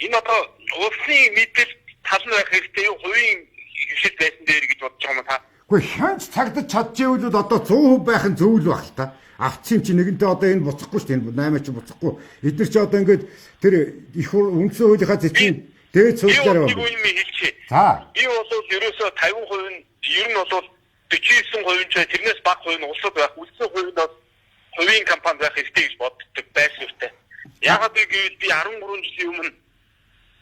энэ одоо улсын мэдээлэл тал нь байх хэрэгтэй юу хувийн хөвшил байсан дээр гэж бодож байгаа юм та. Гэхдээ хянч цагдаж чадчихвэл одоо 100% байх нь зөв л баг л та. Авцсан чи нэгэнтээ одоо энэ буцахгүй шүү дээ. 8 чи буцахгүй. Эдгээр чи одоо ингээд тэр их үндсэн хуулийнхаа зэчийн дээд цуглаар байна. За. Би бол ерөөсөө 50% нь ер нь бол 49% ч тэрнээс бага хувь нь улсад байх. Үлдсэн хувь нь бол хувийн компани байх хэрэгтэй гэж боддог байсан үүтэй. Яагаад гэвэл би 13 жилийн өмнө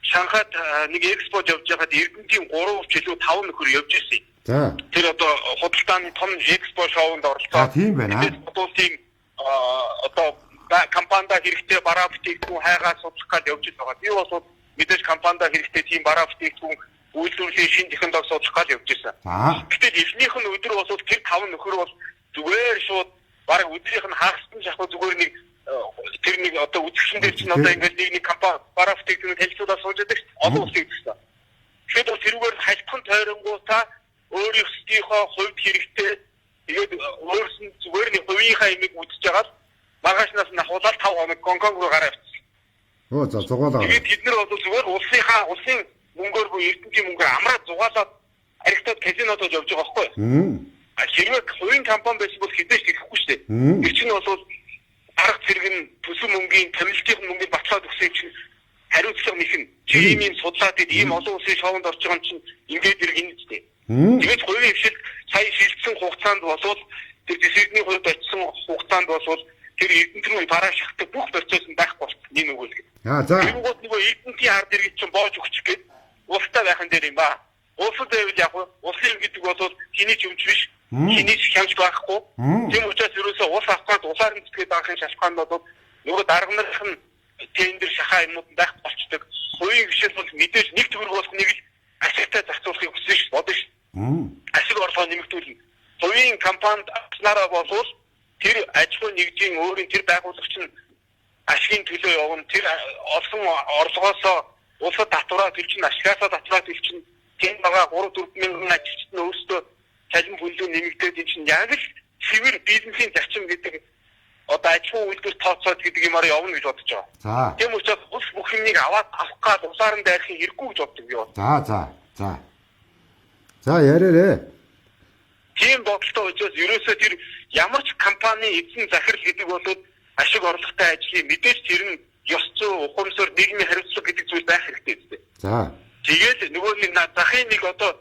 Шанхайд нэг экспо явж байгаад Эрдэнэтийн 3 жилүү 5 нөхөр явж ирсэн. За. Тэр одоо худалдааны том экспо шоунд оролцоод. Тийм байна. Улсын одоо компанид хэрэгтэй бараа бүтээгдэхүүн хайгаа судлах гэж явж байгаа. Би бол мэдээж компанид хэрэгтэй тийм бараа бүтээгдэхүүн үйлдвэрлэлийн шин технологи судлах гэж явж ирсэн. Гэтэл эхнийх нь өдөр бол тэр 5 нөхөр бол зүгээр шууд бараг өдрийнх нь хагассан шахуу зүгээр нэг тэр нэг одоо үзэгчэн дээр чинь одоо ингээд нэг компани бараа бүтээгдэхүүн хэлцүүлээд сууж байдаг шүү дээ. Олон улсын гэсэн. Тэгэхээр тэрүүгээр хальтхан тойронгуудаа өөрийнхөө хувьд хэрэгтэй тэгээд өөрсөн зүгээр нэг хувийнхаа имийг үзэж байгаа л маргаашнаас нь ахуулаад 5 хоног Гонконг руу гараа авчихсан. Оо за зугаалаа. Тэгээд бид нар бол зүгээр улсын мөнгөөр буюу Эрдэнэтийн мөнгөөр амраад зугаалаад архитект казинодод явж байгаа байхгүй юу? Хэрвээ хувийн компани байсан бол хэдэж ирэхгүй шүү дээ. Тэр чинь бол арга зэрэг нь төсөв мөнгөний томилтын мөнгөний батлаад өгсөн чинь хариуцлага нэхэн чимийн судлаад ийм олон улсын шоунд орж байгаа юм чинь ингээд ирэх юм зү. Тэгээд хувийн хвшил сая шилжсэн хугацаанд болвол тэр дэсэгний хувьд очсон хугацаанд болвол тэр Эрдэнэтийн бараа шахдаг бүх процесс нь байхгүй болчихсон энэ үгэл. За. Тэргүүт нөгөө Эрдэнэтийн ард иргэд чинь боож өгчих гээд улстай байхын дээр юм ба. Улсад байвал яг улсын юм гэдэг бол хиний ч өмч биш. Хиний ч хямж байхгүй. Тийм учраас ерөөсөө ус авахад улаар нь зүтгээд авахын шалтгаан бол нөгөө дарга нарын тендер шахаа юмнууд байх болчдөг. Хувийн гишүүд бол мэдээж нэг төгрөг болох нэг л ашигтай зарцуулахыг хүсэж ш бодож ш. Ашиг орлогоо нэмэгдүүлнэ. Хувийн компанид авснараа болвол тэр аж ахуй нэгжийн өөрийн тэр байгуулагч нь ашигын төлөө явна. Тэр олсон орлогоосоо улсад татвараа төлчин, ашигаасаа татвараа төлчин. Тийм байгаа 3-4 мянган ажилчид нь өөрсдөө цалин бүлэг нэмэгдээд энэ чинь яг л цэвэр бизнесийн зарчим гэдэг одоо аж ахуй үйлдвэр тооцоод гэдэг юмар явна гэж бодож байгаа. За. Тийм учраас улс бүх юмыг авах гад улсаар нь дайрахын хэрэггүй гэж боддог би бол. За яриарэ. Тийм бодолтой учраас ерөөсөө тэр ямар ч компани эзэн захирал гэдэг бол ашиг орлоготой ажлын мэдээж тэр нь ёс зүй, ухамсар, нийгмийн хариуцлага гэдэг зүйл байх хэрэгтэй үстэй. За. Тэгээд нөгөө нэг захын нэг одоо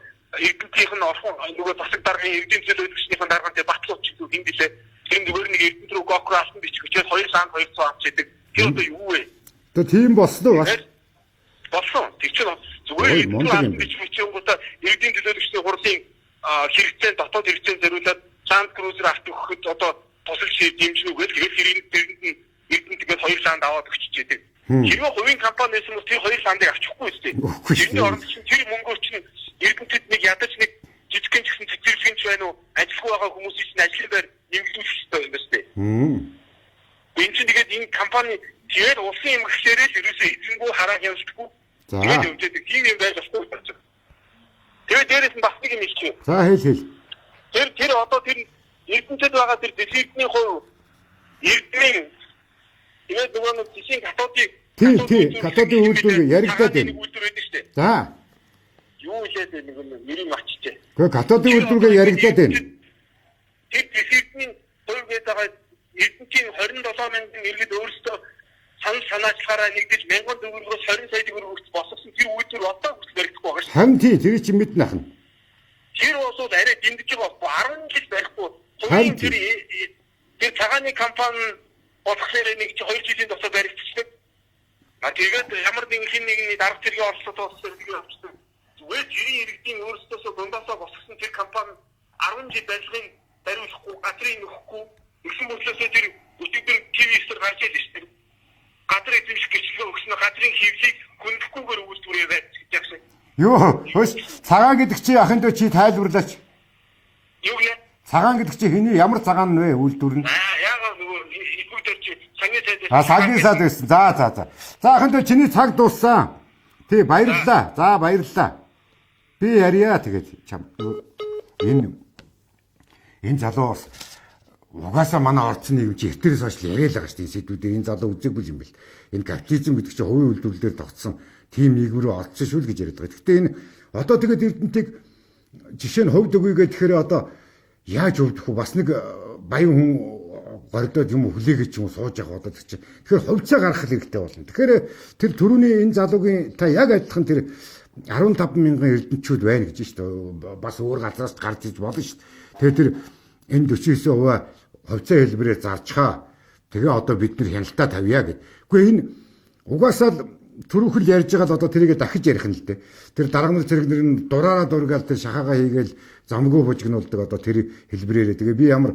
эрдэнтийнх нь орхон нөгөө засаг даргын эрдэнэ төлөөлөгчнийхэн дарганд батлууч гэдэг юм билээ. Тэр нөгөө нэг эрдэнэ рүү гокро алтан бичгчээд 2 санд 200 авч идэг. Тэр одоо юу вэ? Тэ тийм болсон уу? Болсон. Тэг чинь зүгээр эрдэнэ алтан бичгчийн гутаа эрдэнэ төлөөлөгчний хурлын хэрэгцээ дотоод хэрэгцээ зориулаад Land Cruiser авт өгөхөд одоо тусалж дэмжнүүгээл тэгээд тэрэнд нь эрдэнэ тэгээд 2 санд аваад өгч идэг. Хэрвээ хувийн компани байсан бол тэр 2 сандыг авчихгүй үстэй. Тэрний оронд чинь тэр мөнгөөр чинь эрдэнэтэд нэг ядаж нэг жижигхэн ч гэсэн цэцэрлэгч байна уу? Ажилгүй байгаа хүмүүсийн чинь ажлын байр нэмэгдүүлэх хэрэгтэй юм байна үстэй. Энэ чинь тэгээд энэ компани тэгээд улсын эмгэгчээрээ л ерөөсөө эзэнгүү хараа хямждаггүй. Тэгээд өвдөд тийм юм байж болохгүй болж байна. Тэгээд дээрээс нь бас нэг юм хэлчихье. За хэл. Тэр одоо тэр эрдэнэтэд байгаа тэр десертний хувь эрдэнэ тэгээд нөгөө нэг жишээ катодыг катодын үйлдвэр яригдаад байна. За. Юу хэлээд нэг нэрийг маччихжээ. Гэхдээ катодын үйлдвэргээ яригдаад байна. Тэр десертний хувь гэдэг эрдэнэтийн 27 мянган иргэд өөрсдөө санаачлахаараа нэгдэж 1000 төгрөгөөс 20 сая төгрөг босгосон тэр үйлдвэр одоо хүртэл баригдахгүй байгаа шүү. Харин тий тэр чинь мэднэ ахна. Тэр бол арай дэмдэж байгаа 10 жил барихгүй. Тэр цагааны компани болохоор нэг 2 жилийн дотор баригдчихлаа. Тэгээд ямар нэгний дарга зэргийн орлогот болсон зэрэг авчихсан. Зүгээр жирийн иргэдийн өөрсдөөсөө гондаасаа босгосон тэр компани 10 жил барилгын бариулахгүй, газрын нөхгүй, өгсөн мөрчлөөсөө тэр өчигдөр ТV-сээр гарч ирсэн шүү дээ. Газар эзэмших гэрчлэгээ өгсөн газрын хэвлийг хүндөхгүйгээр үйлдвэрээ байж гэсэн. Юу? Хөөс цагаан гэдэг чи ахын дөө чи тайлбарлаач. Юу вэ? Цагаан гэдэг чи хэний ямар цагаан вэ үйлдвэр нь? Яагаад нөгөө илгүүдэр чи цагийн цагийн сад байсан. За. За ахын дөө чиний цаг дууссан. Тий баярлалаа. За баярлалаа. Би ярья тэгээд чам энэ залуу бас угаасаа манай орцны юм чи эртнээс хойш яриад байгаа шүү дээ сэдвүүдээ энэ залуу үзээгүй юм бэл. Энэ капитализм гэдэг чинь хувийн үйлдвэрлэлээр тогтсон тим нийгэм рүү орцсон шүү л гэж яриад байгаа. Гэхдээ энэ одоо тэгээд эрдэнтийг жишээ нь хувьд өгье гэхээр одоо яаж өвдөх вэ? Бас нэг баян хүн гордоод юм хүлээгээд ч юм сууж явах одоо чинь. Тэгэхээр хувьцаа гаргах хэрэгтэй болно. Тэгэхээр тэр түрүүний энэ залуугийн та яг адилхан тэр 15 мянган эрдэнчүүд байна гэж шүү дээ. Бас өөр газраас гарч иж болно шүү дээ. Тэгээ тэр энэ 49% хувьцаа хэлбэрээр зарчхаа. Тэгээ одоо бид нар хяналтаа тавья гэд. Үгүй энэ угаасаа л түрүүхэл ярьж байгаа л одоо тэрийг дахиж ярих нь л дээ. Тэр дарга нар зэрэг нэр нь дураараа дургаал тэр шахаага хийгээл замгүй бужигнуулдаг одоо тэр хэлбэрээрээ. Тэгээ би ямар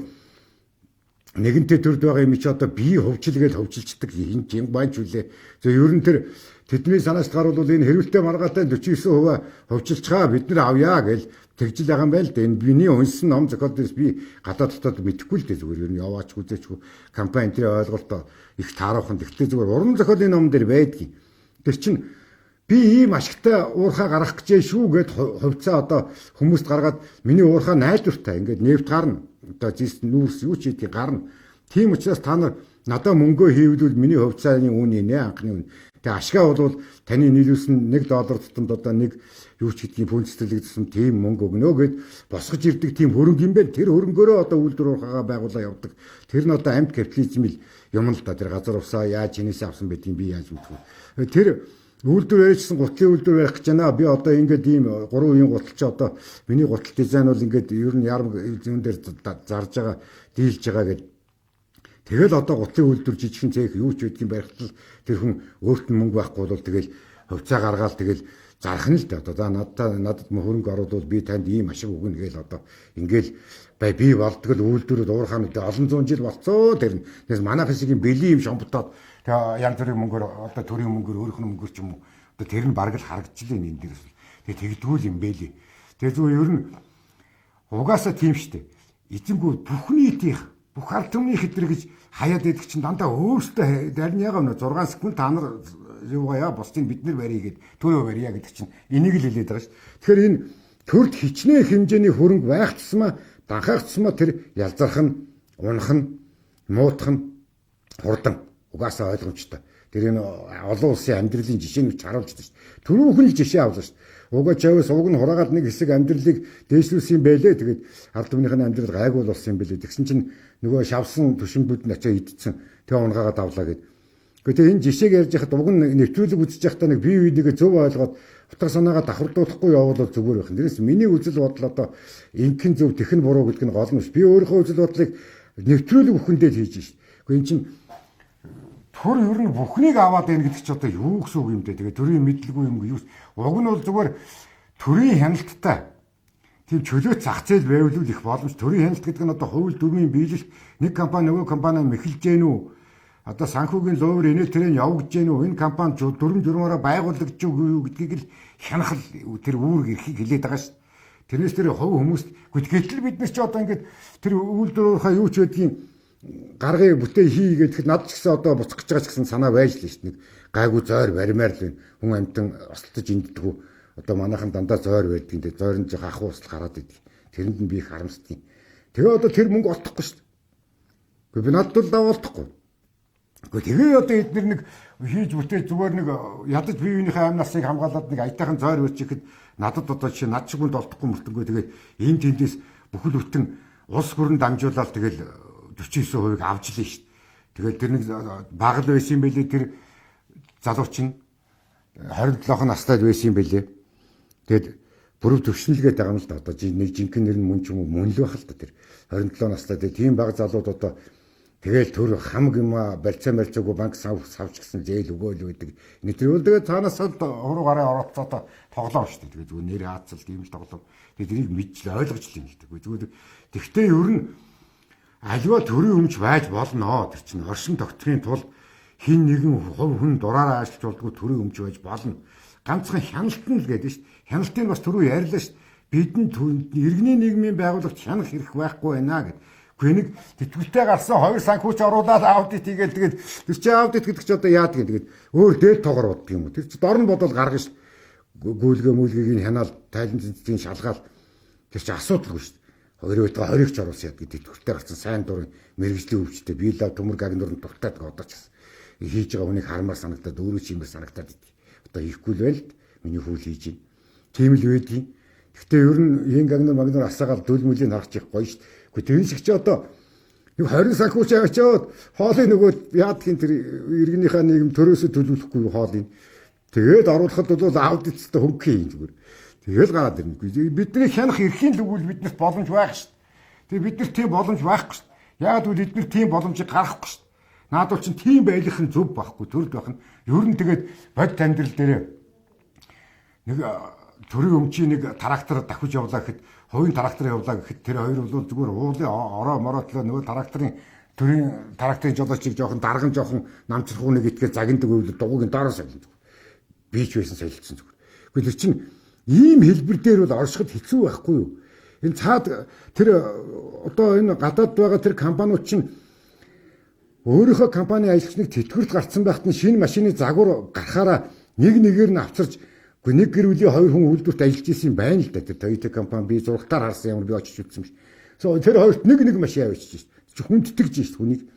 нэгэнтээ төрд байгаа юм чи одоо бие хөвчлгээд хөвчилчдэг энэ юм байна ч үлээ. За ер нь тэр тэдний санаач гарвал энэ хэрвэлтэй маргаатай 49% хөвчилчгаа бид нар авъя гэл тэгжил байгаа юм байл дээ. Энэ биний унсан ном зохиолдоос би гадаа дотоод мэдэхгүй л дээ зүгээр ер нь яваач үзээчгүй компани тэр ойлголт их таарахын тэгтээ зүгээр уран зохиолын ном дээр байдгийг. Тэр чинь би ийм ашигтай уурхаа гаргах гэж шүү гэд хувьцаа одоо хүмүүст гаргаад миний уурхаа найдвартай ингээд нефт гарна. Одоо зис нүүрс юу ч хийдгийг гарна. Тийм учраас та нар надад мөнгөө хийвдвэл миний хувьцааны үн нэ анхны үн. Тэгээ ашгаа бол таны нийлүүлсэн $1 тутамд одоо нэг юу ч гэдгийг пүнцэрлэгдсэн тийм мөнгө өгнө гэд босгож ирдэг тийм хөрөнгө юм байна. Тэр хөрөнгөөрөө одоо үйлдвэр уурхаагаа байгуулаа явдаг. Тэр нь одоо амьд капитализм юм л да. Тэр газар усаа яаж хинээсээ авсан байдгийг би яаж мэдгүй. Тэр үйлдвэр ярьжсэн гутлын үйлдвэр барих гэж байна. Би одоо ингээд ийм 3 үеийн гутал чи одоо миний гутал дизайн бол ингээд ер нь ярм зүүн дээр зарж байгаа, дийлж байгаа гэдэг. Тэгэл одоо гутлын үйлдвэр жижигхэн цээх юу ч байдгийг барихтал тэр хүн өөрт нь мөнгө байхгүй бол тэгэл хувьцаа гаргаал тэгэл зарах нь л дээ. Одоо за надад хөрөнгө оруулаад би танд ийм ашиг өгнө гээл одоо ингээл би болдгол үйлдвэрүүд уурхаана гэдэг олон зуун жил болцоо тэр нь. Тэгээс манайх шиг бэлий юм шомботоод тэгээ янз бүрийн мөнгөөр одоо төрийн мөнгөөр өөрөх нь мөнгөөр ч юм уу одоо тэр нь бараг л харагдчихлаа энэ дээрээс. Тэгээ тэгдгүүл юм бэлий. Тэгээ зүгээр ер нь угаасаа тийм штэ. Эзэнгүү бүх нийтийн бүх ард түмний хэдрэг гэж хаяад идэх чинь дандаа өөртөө харин ягаа нөө 6 секунд та нар юугаа бусдыг бид нар барья гэд төрөө барья гэдэг чинь энийг л хэлээд байгаа шүү. Тэгэхээр энэ төрд хичнээн хэмжээний хөрөнгө байх тусмаа данхаах тусмаа тэр ялзарх нь унах нь муутах нь хурдан угаасаа ойлгомжтой. Тэр энэ олон улсын амьдралын жишээнүүд харуулж байна шүү. Түрүүхэн л жишээ авлаа шүү. Угаа чавс уг нь хураагаад нэг хэсэг амьдралыг дээшлүүлсэн байлээ. Тэгээд ард түмнийхэн амьдрал гайгүй болсон юм байлээ. Тэгсэн чинь нөгөө шавсан төшөмбүүд нь очоо идсэн. Тэгээ унгаагаад авлаа гэд. Гэхдээ энэ жишээг ярьж байхад уг нь нэвтрүүлэг үзэж байхдаа нэг бие биенийгээ зөв ойлгоод утга санаагаа давхардуулахгүй явбал зүгээр байх. Тэрээс миний үзэл бодол одоо инхэн зөв тэхэн буруу гэдэг нь гол нь ш. Би өөрийнхөө үзэл бодлыг нэвтрүүлэг бүхэндээ л хийж шээ. Гэхдээ эн чинь төр ер нь бүхнийг аваад байна гэдэг чи одоо юу гэсэн үг юм бэ? Тэгээ төрийн мэдлгүй юм юу? Уг нь бол зүгээр төрийн хяналттай тийм чөлөөт зах зээл байвал их боломж. Төрийн хяналт гэдэг нь одоо хувь дүрмийн биелэлт нэг компани нөгөө компаниа мэхэлж гэнэ үү? Одоо санхүүгийн ловер инээ тэрэн явагдж гэнэ үү? Энэ компани дүрм журмаараа байгуулагдж юу гэдгийг л хянах тэр үүрэг эрхийг хэлээд байгаа шүү. Тэрнээс тэр хувь хүмүүст гэтэл бид нар ч одоо ингээд тэр үйлдвэрийнхаа юу ч байдгийг гаргыг бүтээ хийгээд тэгэхэд над ч гэсэн одоо буцах гэж байгаа ч гэсэн санаа байж л шүү дээ. Нэг гайгүй зойр баримаар л байна. Хүн амтан осолтож инддэггүй. Одоо манайхан дандаа зойр байдгийн дээ. Зойрын жоо ахуй усл гараад идэг. Тэрэнд нь би их харамсдаг. Тэгээ одоо тэр мөнгө олдохгүй шүү дээ. Гэхдээ би надад л даваалдахгүй. Гэхдээ тэгээ одоо эдгээр нэг хийж бүтээж зүгээр нэг ядаж бие биенийхээ амь насыг хамгаалаад нэг аятайхан зойр өрчихөд надад одоо чи над шиг хүнд олдохгүй мөртөнгөө тэгээд энэ тэндээс бүхэл бүтэн улс гүрэн дамжуулаад тэгэл 49% авч лээ шүү дээ. Тэгэл тэр нэг баг л байсан юм байлээ тэр залуу чинь 27 настай байсан юм байлээ. Тэгэд бүрөв төвшнөлгээд байгаа юм л да. Одоо нэг жинхэнэ нэр нь мөн ч юм уу мөн л байх л да тэр 27 настай тийм баг залууд одоо тэгэл төр хамаг юм барьцаагүй банк савч гэсэн зээл өгөөл байдаг. Нэтрүүл тэгээд цаанаас хуруу гараа орооцоо тоглоом шүү дээ. Тэгээд зүгээр нэр хаацал тийм л тоглоом. Тэгээд тэрийг мэдчихлээ ойлгож л юм л дээ. Зүгээр тэгтээ ер нь аливаа төрийн өмч байж болно. Тэр чинь оршин тогтохын тулд хин нэгэн хувь хүн дураараа ажиллаж болдгоо төрийн өмч байж болно. Ганцхан хяналт нь л гэдэг шүү дээ. Хяналтыг бас түрүү ярьлаа шүү дээ. Бидэнд иргэний нийгмийн байгууллагт хянах хэрэг байхгүй байна гэд. Гэхдээ нэг тэтгүүлтэй гарсан хоёр санхүүч оруулаад аудит хийгээл тэгээд тэр чи аудит гэдэг чи одоо яадаг тэгээд өөр дээд тоогоор боддог юм уу? Тэр чи дорн бодол гаргана шүү дээ. Гүйлгээ мүлгийг нь хянаал тайлан цэцгийн шалгаал тэр чи асуудалгүй шүү дээ. Хоёрын удаа хоригч оруулсан яд гэдэг тэтгүүлтэй гарсан сайн дурын мэрэгжлийн өвчтэй биелаа төмөр гагнуурын дуртаад одоо ч хийж байгаа хүнийг хармаар санагдаад өөрөө ч юмэр санагдаад идэв. Одоо хийхгүй л байл миний хүл хийж юм. Тийм л байдгийн. Гэхдээ ер нь ийн гагнур асаагаал дөл мүлийн харах чих гоё шүү дээ. Гэхдээ тэр шиг чи одоо нэг 20 санхүүч авчаад хоолыг нөгөө яадгийн тэр иргэнийхээ нийгэм төрөөсөө төлөвлөхгүй хоолыг тэгээд оруулахад бол аудиттай хөнгөх юм зүгээр. Тэгэл гараад ирнэ. Бидний хянах эрхийн л өгвөл биднэрт боломж байх шүү дээ. Тэгээ бид нар тийм боломж байхгүй шүү дээ. Яг үл эдгээр тийм боломжийг гаргахгүй шүү дээ. Наадвал чинь тийм байлах нь зөв байхгүй төрөл байх нь. Ер нь тэгээд бодит амьдрал дээр нэг төрийн өмчийн нэг трактор давхиж явлаа гэхэд хувийн трактор явлаа гэхэд тэр хоёр бол зүгээр уулын ороо мороотлоо нөгөө тракторын төрийн тракторын жолоочийг жоохон дарган жоохон намцрахуу нэг итгээ загиндаг үйл дугуугийн дараа солино. Бийч байсан солилцсон зүгээр. Гэхдээ тэр чинь ийм хэлбэр дээр бол оршиход хэцүү байхгүй юу? Энэ цаад тэр одоо энэ гадаад байгаа тэр компаниуд чинь өөрийнхөө компани аялгчныг тэтгэврт гарцсан байхад нь шинэ машины загвар гарахаараа нэг нэгээр нь авчирч нэг гэр бүлийн хоёр хүн үйлдвэрт ажиллаж исэн юм байна л да. Тэр Toyota компани би зургатаар харсан ямар би очиж үзсэн юм шиг. Тэр хоёрт нэг машин авчиж шээ. Хүндэтгэж шээ хүнийг.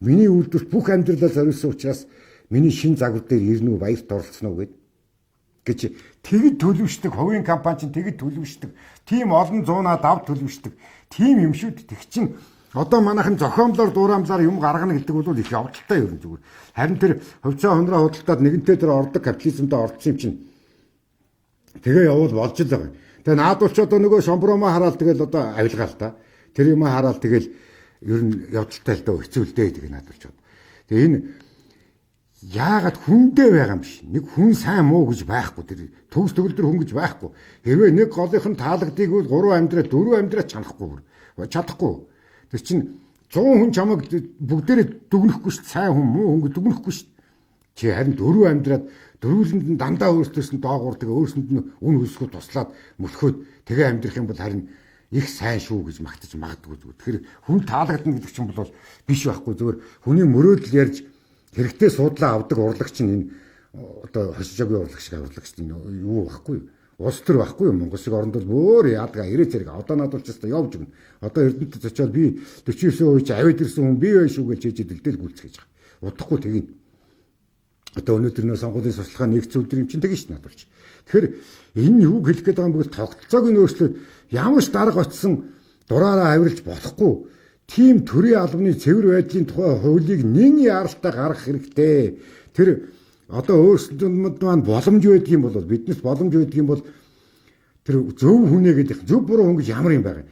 Миний үйлдвэрт бүх амьдралаа зориулсан учраас миний шин загвар дээр ирнэ үү баярт оролцсон уу гэж тэгэд төлөвшдөг хувийн компани чинь тэгэд төлөвшдөг. Тим олон зуунаа дав төлөвшдөг. Тим юм шүү дээ. Тэг чин одоо манайхан зохиомлоор дуурамжаар юм гаргана гэдэг бол их явдалтай юм зүгээр. Харин тэр хувьцаа хонроо худалдаад нэгэнтээ тэр ордог капитализмд орсон юм чинь тэгээ явуул болж л байгаа. Тэгээ наадвалч одоо нөгөө шомбромоо хараад тэгэл одоо авилгаал та. Тэр юм хараад тэгэл ер нь явдалтай л дөө хэцүү л дээ тэгээ наадвалч. Тэгээ энэ яагаад хүндээ байгаа юм биш. Нэг хүн сайн муу гэж байхгүй. Тэр төгс төгөлдөр хүн гэж байхгүй. Хэрвээ нэг голынх нь таалагдгийг бол 3 амьдраа 4 амьдраа чадахгүй. Тэр чинь 100 хүн чамайг бүгдээрээ дүгнэхгүй шүү. Сайн хүн муу хүн дүгнэхгүй шүү. Чи харин 4 амьдраад дөрвөлөнд нь дандаа өөрсдөөс нь доогуур тэгээ өөрсөнд нь үн хөлсгөө туслаад мөлхөөд тэгээ амьдрах юм бол харин их сайн шүү гэж магтаж магадгүй зүгээр. Тэгэхээр хүн таалагдана гэдэг чинь бол биш байхгүй. Зүгээр хүний мөрөөдөл ярьж хэрэгтэй суудлаа авдаг урлагч нь энэ одоо хошижогийн урлагч шиг урлагч нь юу байхгүй. Улс төр байхгүй юм. Монгол шиг оронд бол өөр яадгаа ирээ зэрэг одоо надад ч гэсэн явж өгнө. Одоо Эрдэнэт очиод би 49% чи авид ирсэн хүн бий байх шүү гэж хэлж дэлдэл гүйлцгээж байгаа. Удахгүй тэгин. Одоо өнөөдөр нөө сонгуулийн сурталчилгаа нэгц өдөр юм чинь тэгэн ш надад ч. Тэгэхээр энэ юу хэлэх гээд байгаа юм бэ? Тогтолцоог нь өөрчлөөд ямар ч дарга очсон дураараа авирлж болохгүй. Тим төрийн албаны цэвэр байдлын тухай хуулийг нэн яаралтай гаргах хэрэгтэй. Тэр одоо өөрсдөнд маань боломж байдаг юм бол биднес боломж байдаг юм бол тэр зөв хүнээ гэдэг зөв буруу хүн гэж ямар юм байгаа.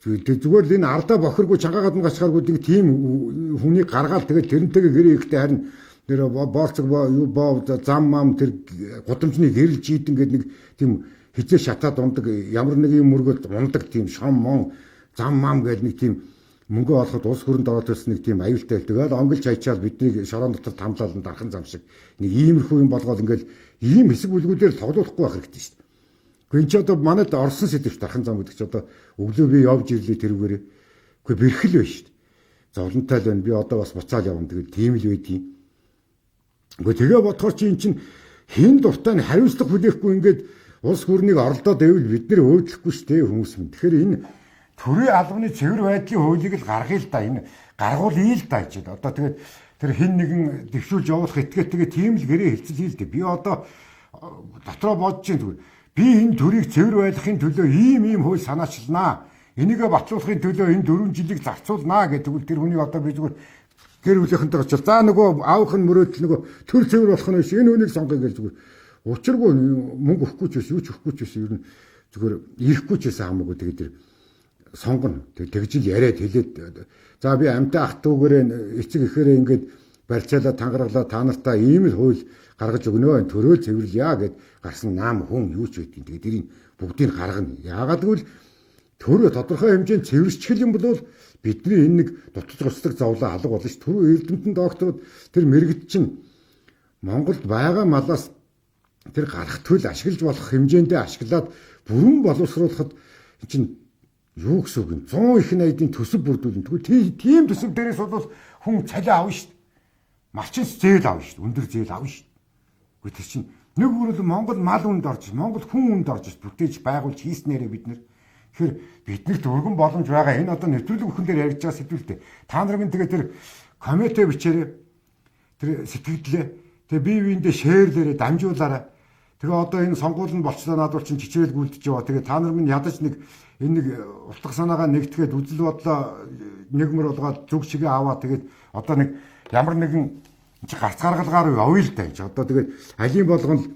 Зүгээр л энэ ардаа бохиргүй чангаагаад нь гацхааргүй тийм хүнийг гаргаад тэгээд тэрнтэйгээ гэрээ ихтэй харин тэр боолцог боо зам мам тэр гудамжны гэрэлж ийдэн гэдэг нэг тийм хизээ шатаад ундаг ямар нэг юм мөргөд ундаг тийм шом мон зам мам гэдэг нэг тийм мөнгө олоход улс хөрөнд ороод ирсэн нэг тийм аюултай. Тэгээд онгилж хайчаал бидний шорон дотор тамлаад дархан зам шиг нэг иймэрхүү юм болгоод ингээл ийм хэсэг бүлгүүдээр тоглохгүй байх хэрэгтэй шүү дээ. Гүн ч одоо манайд орсон сэдвч дархан зам гэдэг чи одоо өглөө би явж ирлээ тэрүүгээрээ. Үгүй бэрхэл байна шүү дээ. Зовлонтой л байна. Би одоо бас буцаал явна. Тэгээд тийм л байдгийг. Үгүй тэгээ бодохоор чи эн чин хин дуртай нь хариуцлага хүлээхгүй ингээд улс хөрнийг оролдоод байвал бид нэр өөдлөхгүй шүү дээ хүмүүс юм. Тэгэхээр энэ төрийн албаны цэвэр байдлын хуулийг л гаргая л да. Энэ гаргуулъя л да гэж. Одоо тэгээд тэр хин нэгэн дэвшүүлж явуулах этгээтэйгээ тийм л гэрээ хэлцэл хийл дээ. Би одоо дотроо бодож чинь зүгээр. Би энэ төрийг цэвэр байлгахын төлөө ийм хууль санаачлнаа. Энийгээ батлуулахын төлөө энэ 4 жилийг зарцуулнаа гэдэг үл тэр хүний одоо би зүгээр гэр бүлийнхэнтэй очил. За нөгөө аавах нь мөрөөдөл нөгөө төр цэвэр болох нь биш. Энэ хүнийг сонгоё гэж зүгээр. Учиргүй мөнгө өгөхгүй ч байсан, юу ч өгөхгүй ч байсан. Ер нь зүгээр ирэхгүй ч байсан хамаагүй тэгээд тэр сонгоно. Тэгжил яриад хэлээд за би амтай ах トゥ угээрээ эцэг ихээрээ ингээд барьцаалаа тангаргалаа та нартаа ийм л хууль гаргаж өгнө. Төрөө цэвэрлэе гэд гарсан наам хүн юу ч байдгийг. Тэгээд тэрийг бүгдийг гаргана. Яагаад гэвэл төрөө тодорхой хэмжээнд цэвэрсчих юм бол бидний энэ нэг дутаж гоцдог зовлон алга болно ш. Түрүү Эрдэмтэн докторууд тэр мэрэгд чинь Монголд байгаа малаас тэр гарах төл ашиглаж болох хэмжээндээ ашиглаад бүрэн боловсруулахад чинь юу гэсэн үг юм 100 их найдын төсөв бүрдүүлнэ. Тэгвэл тийм төсөв дээрээс бол хүн цалиа авна ш. Малчин зээл авна ш. Өндөр зээл авна ш. Гэхдээ тэр чинь нэг бүрэл Монгол мал үнд орж, Монгол хүн үнд орж бүтээж байгуулж хийснээрээ бид нэр тэгэхээр биднэрт өргөн боломж байгаа. Энэ одоо нэвтрүүлэг бүхэн дээр яригдж байгаа сэдвэлтэй. Та нар минь тэгээ тэр комментэ бичээрэй. Тэр сэтгэлдээ. Тэгээ бие биендээ шеэрлээрээ дамжуулаарай. Тэгээ одоо энэ сонгуул нь болчлоо надад чинь чичрээл гүйлдэж яваа. Тэгээ та нар минь ядаж нэг энэ нэг утга санаагаа нэгтгэхэд үзэл бодлоо нэгмэр болгоод зүг чигээ аваа. Тэгээд одоо нэг ямар нэгэн гарц гаргалгаар явъя л да. Одоо тэгээд алийн болгоно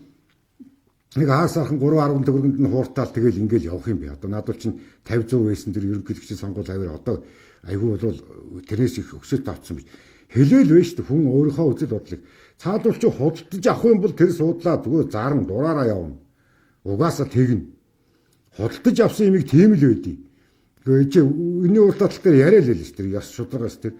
нэг хаагасархан 3.10 төгрөгөнд нь хууртаал тэгэл ингээл явах юм бэ. Одоо надад чинь 50% байсан тэр ерөнхийлөгчийн сонгуул аваар одоо айгүй бол тэрнээс их өксөд авцсан биш. Хэлээл вэ шүү дээ хүн өөрийнхөө үзэл бодлыг цаадуулч худалдаж авах юм бол тэр суудлаа зүгээр заран дураараа явна. Угаасаа тэгнэ. Худалдаж авсан юмыг тийм л байдий. Тэгээ чи энэ уртатал дээр яриа л л шүү дээ. Яс шударгаас тэр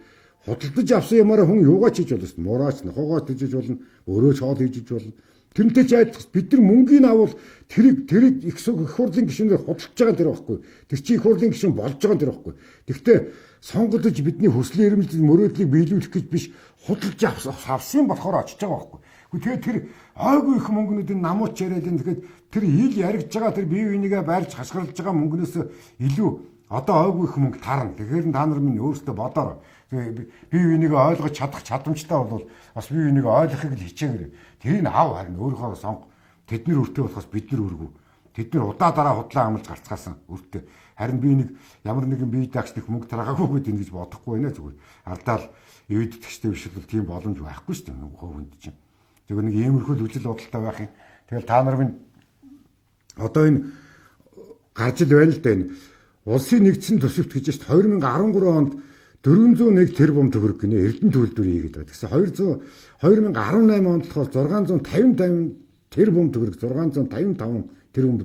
худалдаж авсан юмараа хүн юугаа ч хийж болно шүү дээ. Мураач нохоогоо хийж болно. Өөрөө ч хоол хийж болно. Тэрнтэй ч айдах бид нар мөнгөний авал тэрийг их хурлын гишүүнээр худалдаж байгаа тэр байхгүй. Тэр чи их хурлын гишүүн болж байгаа тэр байхгүй. Гэхдээ сонгогдож бидний хүслийн эрмэлзэл мөрөөдлийг биелүүлэх гэж биш худалдаж авсан болохоор очиж байгаа байхгүй. Тэгээд тэр ойгүй их мөнгнүүдийн намууч яриад энэ тэгэхээр тэр ил яригдж байгаа тэр бие бинийгээ байрж хашгирлаж байгаа мөнгнөөс илүү одоо ойгүй их мөнгө тарна. Тэгэхээр та нар минь өөрсдөө бодоорой. Бие бинийгээ ойлгож чадах чадамжтай бол бас бие бинийгээ ойлгохыг л хичээгээрэй. Тэрийг ав харин өөрийнхөө сонго. Тэдний өртөө болохоос бид нар өргөв. Тэд нар удаа дараа худлаа амлж гарцгаасан өртөө. Харин би нэг ямар нэгэн бие даагч нэг мөнгө тараагаагүй гэдэг ингэж бодохгүй нэ зүгээр. Алдаал эвэддэгчтэй биш бол тийм боломж байхгүй шүү дээ. Хөвөнд чинь. Зөвхөн нэг иймэрхүү үжил бодолтой байх юм. Тэгэл та нар минь одоо энэ гарч ил байна л да энэ улсын нэгдсэн төсөвт гэж шүү дээ. 2013 онд 401 тэрбум төгрөг гинэ Эрдэнэ төлөвлөлтөөр хийгээд байгаа. Тэгсэн 2018 онд болохоор 650 тэрбум төгрөг 655 тэрбум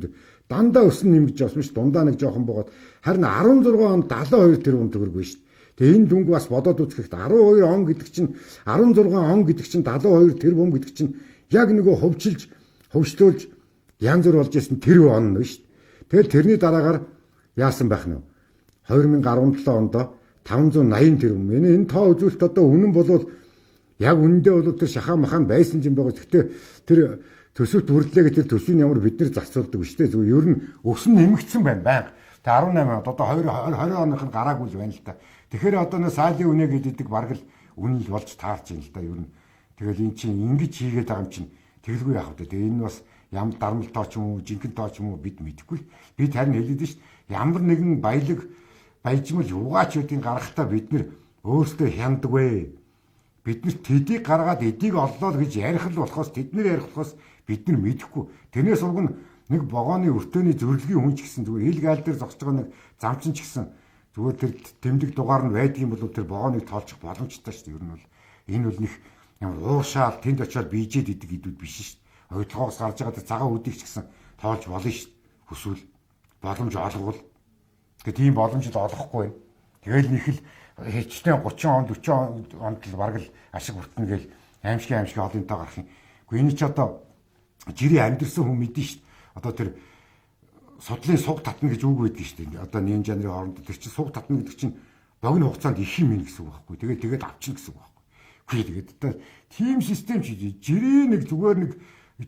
дандаа өснө нэмж явсан ш дундаа нэг жоохон богоод харин 16 онд 72 тэрбум төгрөг байна ш. Тэгээ энэ дүнг бас бодоод үзэхэд 12 он гэдэг чинь 16 он гэдэг чинь 72 тэрбум гэдэг чинь яг нөгөө хөвчлүүлж янз бүр болж исэн тэр он нь ш. Тэгэл тэрний дараагаар яасан байх нь 2017 онд 580 тэрбум. Энэ тоо үзүүлэлт одоо үнэн болвол яг үнэндээ бол тэр шахаа махан байсан юм байгаа. Гэхдээ тэр төсөвт хүрдлээ гэдэг төсвийн ямар бид нар зарцуулдаг биш үү? Зүгээр ер нь өсөн нэмэгдсэн байна байнга. Тэгээ 18 одоо 20 оных нь гараагүй л байна л та. Тэгэхээр одоо нэ сайлын үнэ гэдэг баг л үнэн л болж таарч байна л да ер нь. Тэгэл эн чинь ингэж хийгээд байгаа юм чинь тэгэлгүй яах вэ? Тэгээ энэ бас ямар дармал тоо ч юм уу, жинхэнэ тоо ч юм уу бид мэдэхгүй л. Бид харин хэлээд шүү дээ. Ямар нэгэн баяжмал юугаачуудын гарахтаа бид нэр өөрсдөө хяндаг вэ? Бид нар тэдийг гаргаад эдийг оллоо гэж ярих л болохоос тэд нар ярих болохоос бид нар мэдэхгүй. Тэрнээс уг нь нэг вагоны өртөөний зөвлөгийн хүн ч гэсэн зүгээр хил гаал дээр зогсож байгаа нэг замчин ч гэсэн зүгээр тэр тэмдэг дугаар нь байдгийн бол тэр вагоныг тоолчих боломжтой шүү дээ. Ер нь бол энэ бол нэг ямар уушаал тэнд очиод бийжээд идэг идүүд биш шүү дээ. Ойлгоогоос гарч байгаа тэр цагаан үдийг ч гэсэн тоолж болно шүү дээ. Хүсвэл боломж олгол. Тэгээ тийм боломжид олохгүй байна. Тэгэл нэг л хичнээн 30 он 40 онд л бараг л ашиг хүртэнэ гээл аимшиг холынтой гарах юм. Гэхдээ энэ ч одоо жирийн амьдрсан хүн мэдэн шүү дээ. Одоо тэр судлын суг татна гэж үг байдаг шүү дээ. Одоо нэн жанрын хооронд тэр чинь суг татна гэдэг чинь богино хугацаанд их юм ин гэсэн үг байхгүй. Тэгээд авчна гэсэн үг байхгүй. Үгүй тэгээд одоо тийм систем чи жирийн нэг зүгээр нэг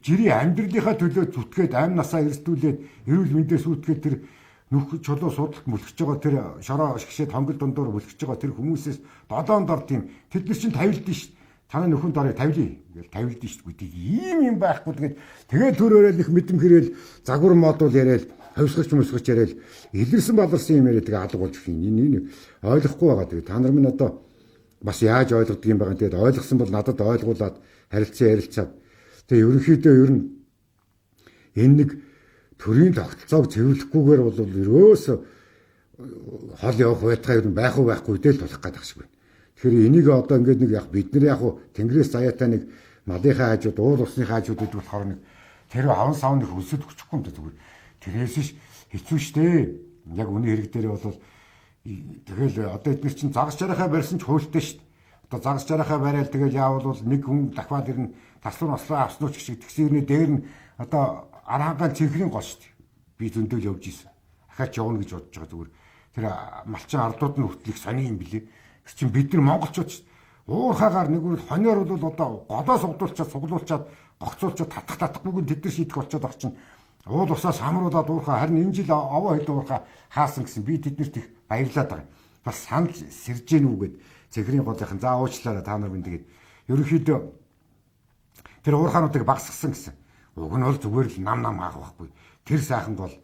жирийн амьдралынхаа төлөө зүтгээд амь насаа эрсдүүлээд эрүүл мэндээ сүйтгэхэд тэр нүх чулуу судалт мөлгөж байгаа тэр шороо шгшээд хонгол дундуур мөлгөж байгаа тэр хүмүүсээс долоон дор тийм тэд нар чинь тавилдсан шүү дээ. Танай нөхөн дорыг тавилъя гэж тавилдсан шүү дээ. Ийм байхгүй тэгээд төрөөрөл их мэдэм хэрээл загвар модул яриад хавсгаж яриад илэрсэн баларсан юм яриад тэгээ алга болж их энэ ойлгохгүй байгаа. Тэгээ та нар минь одоо бас яаж ойлгодог юм байгаа. Тэгээд ойлгосон бол надад ойлгуулад ярилцаад тэгээ ерөнхийдөө ер нь энэ нэг төрийн тогтолцоог цэвэрлэхгүйгээр бол ерөөсө хол явах байтугай ер нь байх уу байхгүй дээ л тулах гэдэг шиг байна. Тэгэхээр энийг одоо ингээд нэг яг бид нар яг тэнгэрээс заяатай нэг малынхаа хажууд уул усны хажууд гэдэг болохоор нэг тэр аван савны хөлсөд өчөхгүй юм да зүгээр. Тэрээс ш хэцүү шттэ. Яг үний хэрэг дээр бол тэгэл одоо эдгээр чинь загас жарахаа барьсан ч хуультай шт. Одоо загас жарахаа барайл тэгэл яавал нэг хүн дахиад ирнэ таслуур ослоо авснууч шиг тэгсэрний дээр нь одоо арагаан цэнхрийн гол шүү дээ. Би зөндөл явж исэн. Ахаач явна гэж бодож байгаа зүгээр. Тэр малчин ардууд нь хүртэл их сони юм билээ. Тэр чинь бид нар монголчууд уурхаагаар нэг үл хониор бол одоо голоо суглуулчаад гогцуулчаад татахгүйг тэд нар шийдэх болчиход байгаа чинь уул усаас хамруулаад уурхаа харин энэ жил овоо хэд уурхаа хаасан гэсэн би тэднэрт их баярлаад байгаа. Бас санал сэрж гэнэ үгээд цэнхрийн голынхан за уучлаарай та нар минь тэгээд ерөнхийдөө тэр уурхаануудыг багсгсан гэсэн. Уг нь бол зүгээр л нам хаах байхгүй. Тэр сайхан гол